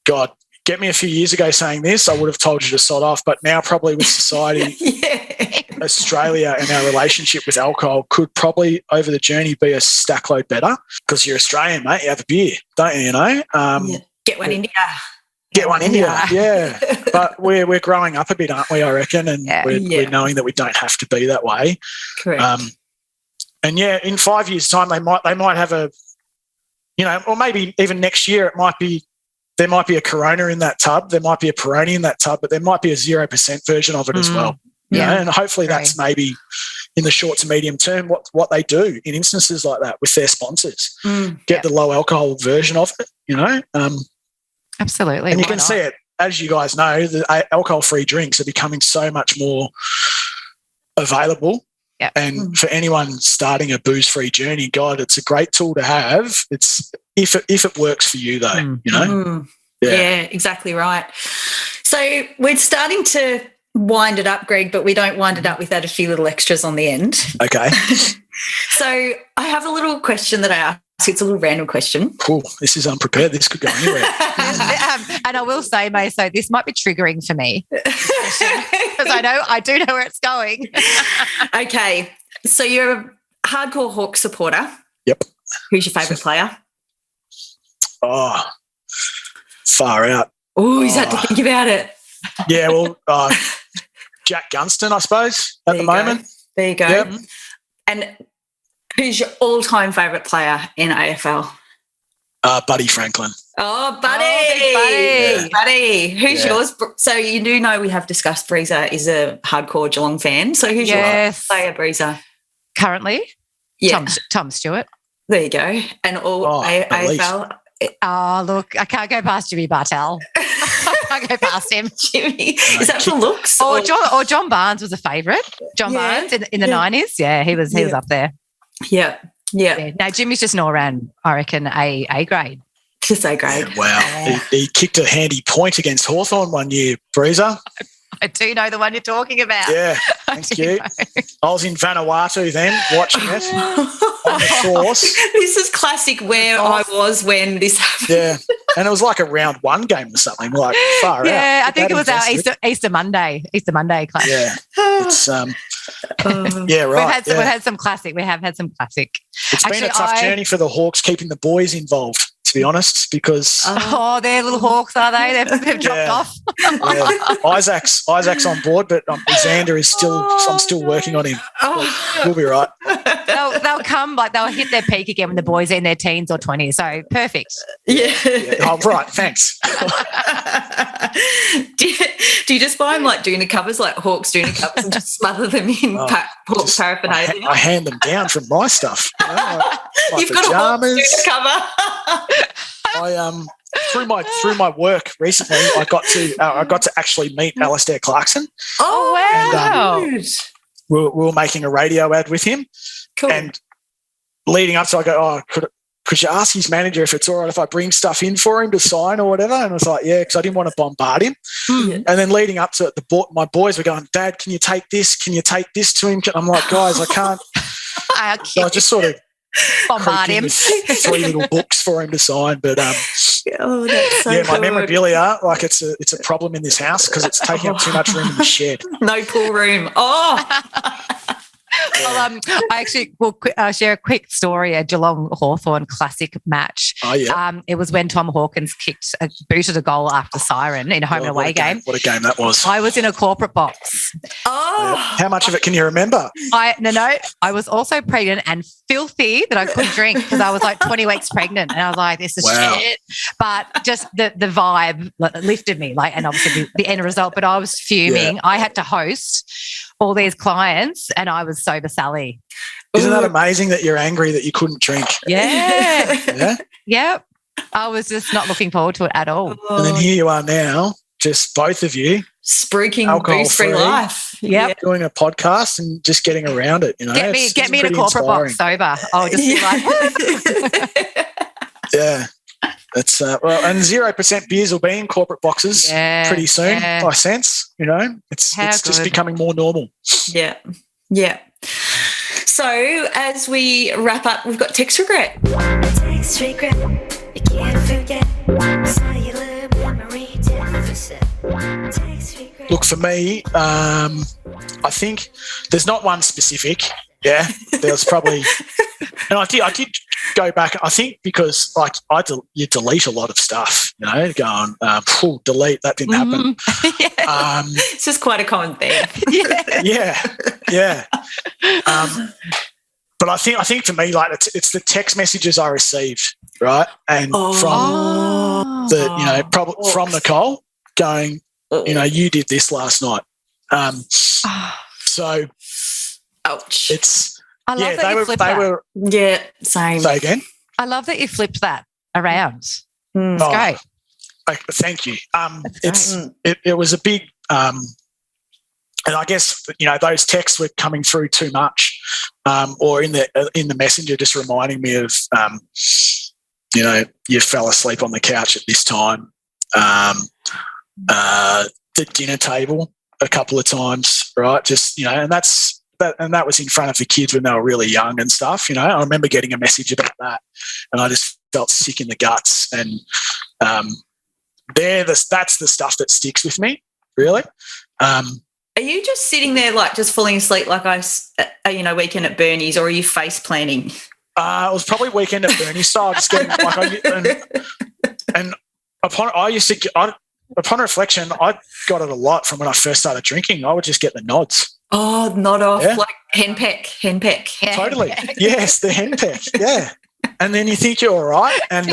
God, get me a few years ago saying this, I would have told you to sod off. But now, probably with society, Australia and our relationship with alcohol could probably, over the journey, be a stack load better, because you're Australian, mate. You have a beer, don't you? Get one in you. Get one in you, yeah. But we're growing up a bit, aren't we, I reckon, and we're knowing that we don't have to be that way. Correct. And in 5 years' time, they might have a, or maybe even next year, there might be a Corona in that tub, there might be a Peroni in that tub, but there might be a 0% version of it as well. And hopefully that's maybe in the short to medium term what they do in instances like that with their sponsors. Get the low alcohol version of it, Absolutely. And you can see it, as you guys know, the alcohol-free drinks are becoming so much more available. Yeah. And for anyone starting a booze-free journey, God, it's a great tool to have. It's if it works for you, though, Yeah, exactly right. So we're starting to wind it up, Greg, but we don't wind it up without a few little extras on the end. Okay. So I have a little question that I ask. It's a little random question. Cool. This is unprepared. This could go anywhere. And I will say, Maso, this might be triggering for me because I do know where it's going. Okay. So you're a hardcore Hawks supporter. Yep. Who's your favourite player? Oh, far out. Oh, he's had to think about it. Yeah, well, Jack Gunston, I suppose, at the moment. There you go. Yep. And who's your all-time favourite player in AFL? Buddy Franklin. Oh, Buddy. Oh, Buddy. Who's yours? So you do know we have discussed Breeza is a hardcore Geelong fan. So who's your player, Breeza? Currently? Yeah. Tom Stewart. There you go. And all AFL. Oh, look, I can't go past Jimmy Bartell. I can't go past him. Jimmy. Is that for looks? Or John Barnes was a favourite. John Barnes in the 90s. Yeah, he was up there. Yeah. No, Jimmy's just an all-round, I reckon, A grade. Just A grade. Wow. He kicked a handy point against Hawthorn one year, Breeza. I do know the one you're talking about. Yeah, thank you. I was in Vanuatu then watching it on the Source. This is classic where I was when this happened. Yeah, and it was like a round one game or something, like far out. Yeah, I think it was our Easter Monday clash. Yeah, it's yeah, right. We've had some classic. We have had some classic. It's been a tough journey for the Hawks keeping the boys involved, to be honest, because they're little Hawks, are they? They've dropped off. Isaac's on board, but Xander is still. I'm still working on him. We'll be right. They'll come, they'll hit their peak again when the boys are in their teens or 20s. So perfect. Yeah. Oh, right. Thanks. Do you just buy them like doona covers, like Hawks doona covers, and just smother them in Hawks paraphernalia? I hand them down from my stuff. You've got a Hawks doona cover. I through my work recently, I got to actually meet Alistair Clarkson. Oh wow! And, we were making a radio ad with him. Cool. And leading up to, I go, could you ask his manager if it's all right if I bring stuff in for him to sign or whatever? And I was like, yeah, because I didn't want to bombard him. And then leading up to it, my boys were going, Dad, can you take this? Can you take this to him? I'm like, guys, I can't. So I just sort of bombard him. 3 little books for him to sign. But that's so my good. memorabilia, like it's a problem in this house because it's taking up too much room in the shed. No pool room. Oh. Well, I actually will share a quick story, a Geelong Hawthorn classic match. Oh, yeah. It was when Tom Hawkins booted a goal after siren in a home and away game. What a game that was. I was in a corporate box. Oh. How much of it can you remember? I was also pregnant and filthy that I couldn't drink because I was like 20 weeks pregnant and I was like, this is shit. But just the vibe lifted me, and obviously the end result, but I was fuming. Yeah. I had to host all these clients and I was sober Sally. Isn't that amazing that you're angry that you couldn't drink? Yeah. Yep. I was just not looking forward to it at all. And then here you are now, just both of you spruiking booze-free life. Yep. Doing a podcast and just getting around it, you know. Get me in a corporate box sober. I'll just be like, yeah. It's and 0% beers will be in corporate boxes pretty soon. I sense, you know, it's just becoming more normal. Yeah. So as we wrap up, we've got text regret. Text regret, you can't forget. Cellular memory deficit. Text regret. Look, for me, I think there's not one specific. Yeah, there's probably, and I did go back. I think because like you delete a lot of stuff, you know, going delete, that didn't happen. It's just quite a common thing. Yeah. But I think for me, like it's the text messages I received, right, and from from Nicole going, you know, you did this last night. So. Ouch. I love that you flipped that. Same. Say again. I love that you flipped that around. It's great. Thank you. It was a big, and I guess, you know, those texts were coming through too much, or in the messenger, just reminding me of, you know, you fell asleep on the couch at this time, the dinner table a couple of times, right? Just, you know, and that was in front of the kids when they were really young and stuff, you know. I remember getting a message about that and I just felt sick in the guts. And that's the stuff that sticks with me, really. Are you just sitting there like just falling asleep like weekend at Bernie's, or are you face planning? It was probably weekend at Bernie's, so I was getting upon reflection, I got it a lot from when I first started drinking. I would just get the nods. Oh, nod off, like henpeck. Yeah. Totally. Yes, the henpeck. Yeah. And then you think you're all right. And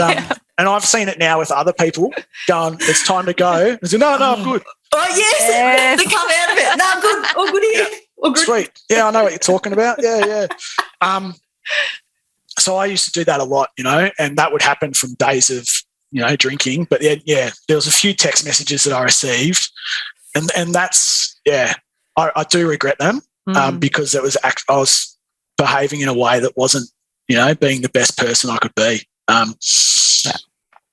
and I've seen it now with other people going, it's time to go. I say, no, I'm good. Oh, yes. To come out of it. No, I'm good. All good here. All good. Sweet. Yeah, I know what you're talking about. Yeah. So I used to do that a lot, you know, and that would happen from days of, you know, drinking. But there was a few text messages that I received, and that's, I do regret them because I was behaving in a way that wasn't, you know, being the best person I could be.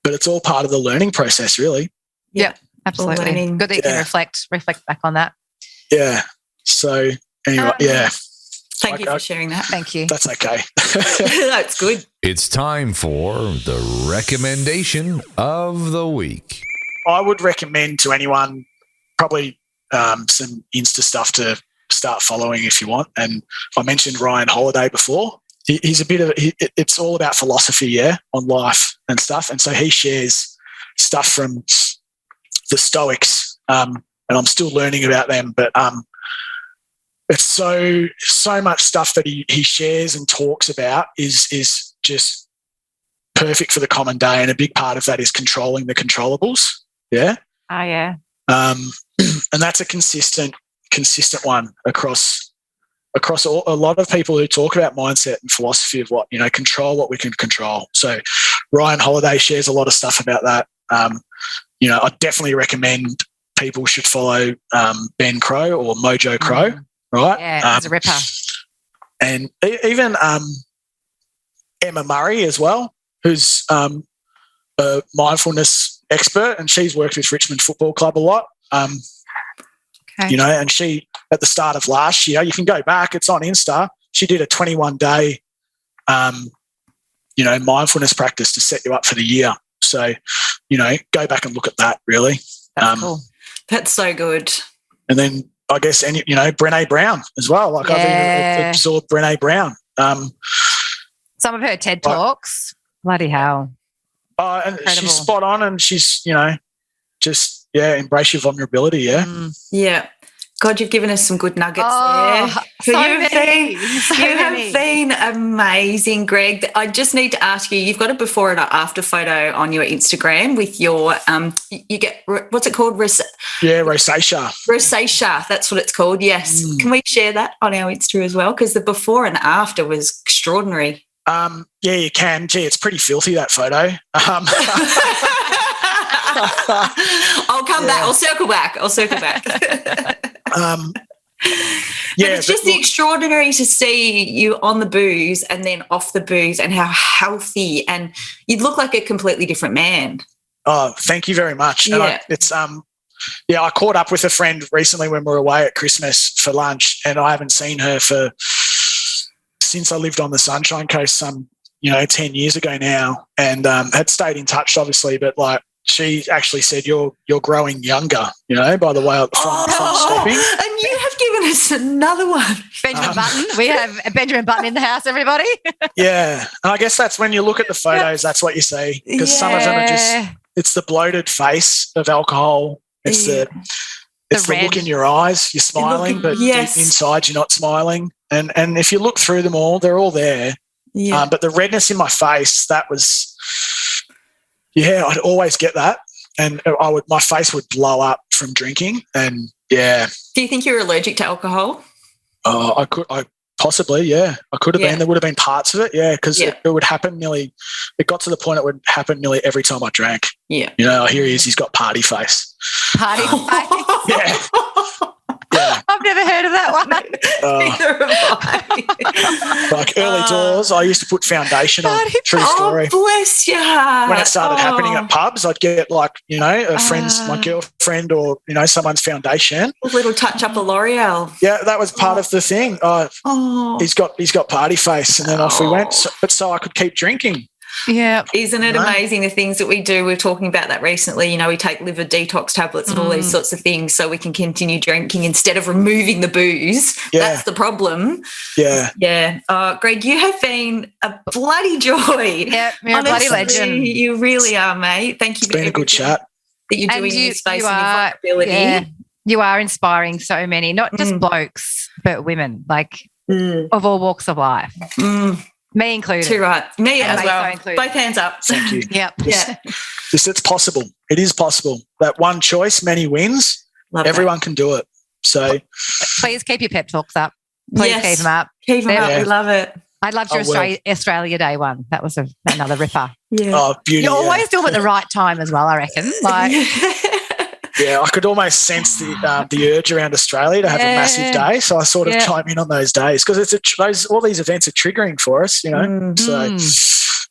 But it's all part of the learning process, really. Yeah, absolutely. Good that you can reflect back on that. Yeah. So anyway, Thank you for sharing that. Thank you. That's okay. That's good. It's time for the recommendation of the week. I would recommend to anyone probably some Insta stuff to start following if you want. And I mentioned Ryan Holiday before. He's a bit of it's all about philosophy, on life and stuff. And so he shares stuff from the Stoics, and I'm still learning about them. But it's so much stuff that he shares and talks about is just perfect for the common day. And a big part of that is controlling the controllables. Yeah. Oh yeah. And that's a consistent one across a lot of people who talk about mindset and philosophy of what, you know, control what we can control. So Ryan Holiday shares a lot of stuff about that. You know, I definitely recommend people should follow Ben Crow or Mojo Crow, right? Yeah, he's a ripper. And even Emma Murray as well, who's a mindfulness expert, and she's worked with Richmond Football Club a lot. You know, and she, at the start of last year, you can go back, it's on Insta, she did a 21-day, you know, mindfulness practice to set you up for the year. So, you know, go back and look at that, really. That's cool. That's so good. And then I guess, you know, Brené Brown as well. Like I've even absorbed Brené Brown. Some of her TED Talks, bloody hell. And she's spot on, and she's, you know, just, embrace your vulnerability, Yeah. God, you've given us some good nuggets there. So many. You have been amazing, Greg. I just need to ask you, you've got a before and after photo on your Instagram with your, you get, what's it called? Rosacea. Rosacea, that's what it's called, yes. Can we share that on our Insta as well? Because the before and after was extraordinary. Yeah, you can. Gee, it's pretty filthy, that photo. I'll come come back. I'll circle back. Yeah, but it's just extraordinary to see you on the booze and then off the booze and how healthy, and you'd look like a completely different man. Oh, thank you very much. Yeah. And I caught up with a friend recently when we were away at Christmas for lunch, and I haven't seen her since I lived on the Sunshine Coast 10 years ago now, and had stayed in touch obviously, but like she actually said you're growing younger, by the way from stepping. And you have given us another one. Benjamin Button. We have a Benjamin Button in the house, everybody. Yeah. And I guess that's when you look at the photos, that's what you see, because some of them are just, it's the bloated face of alcohol. It's the look in your eyes. You're smiling, but deep inside you're not smiling. And if you look through them all, they're all there. Yeah. But the redness in my face, that was, I'd always get that, and my face would blow up from drinking, and yeah. Do you think you're allergic to alcohol? I possibly, yeah. I could have been. There would have been parts of it, because it would happen it got to the point it would happen nearly every time I drank. Yeah. Here he is, he's got party face. Party face? Yeah. Yeah. I've never heard of that one. Neither have I. Like early doors, I used to put foundation on. True story. Oh, bless you. When it started happening at pubs, I'd get a friend's, my girlfriend or, someone's foundation. A little touch up of L'Oreal. Yeah, that was part of the thing. He's got party face, and then off we went. So I could keep drinking. Yeah. Isn't it amazing the things that we do? We were talking about that recently. We take liver detox tablets and all these sorts of things so we can continue drinking instead of removing the booze. Yeah. That's the problem. Yeah. Yeah. Greg, you have been a bloody joy. Yeah, you're a bloody legend. You really are, mate. Thank you. It's been a good chat. That you're doing in this space and your vulnerability. Yeah, you are inspiring so many, not just blokes, but women, of all walks of life. Me included. Too right. Me as well. Included. Both hands up. Thank you. Yep. Yeah. It's possible. It is possible. That one choice, many wins. Everyone can do it. So please keep your pep talks up. Please keep them up. Keep them up. We love it. I'd love your Australia Day one. That was another ripper. Yeah. Oh, beauty. You always do them at the right time as well, I reckon. Yeah, I could almost sense the urge around Australia to have a massive day, so I sort of chime in on those days because all these events are triggering for us, So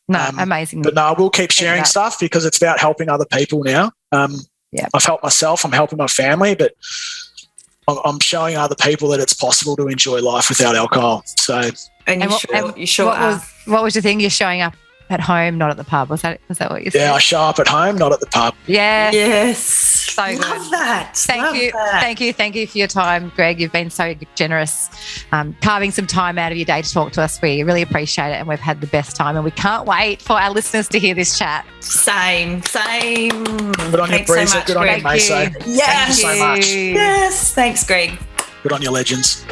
amazing. But I will keep sharing stuff because it's about helping other people now. I've helped myself. I'm helping my family, but I'm showing other people that it's possible to enjoy life without alcohol. So, you sure are. What was the thing? You're showing up at home, not at the pub. Was that what you said? Yeah, I show up at home, not at the pub. Yeah. Yes. So good. Love that. Thank you for your time, Greg. You've been so generous, carving some time out of your day to talk to us. We really appreciate it, and we've had the best time, and we can't wait for our listeners to hear this chat. Same. Good on you, Breeza. So much, good on you, Maso. Yes. Thank you so much. Yes. Thanks, Greg. Good on you, legends.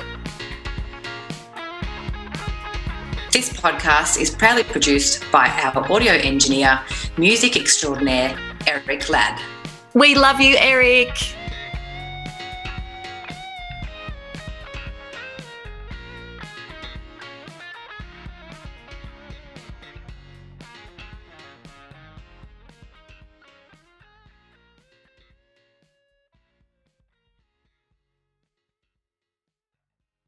This podcast is proudly produced by our audio engineer, music extraordinaire, Eric Ladd. We love you, Eric.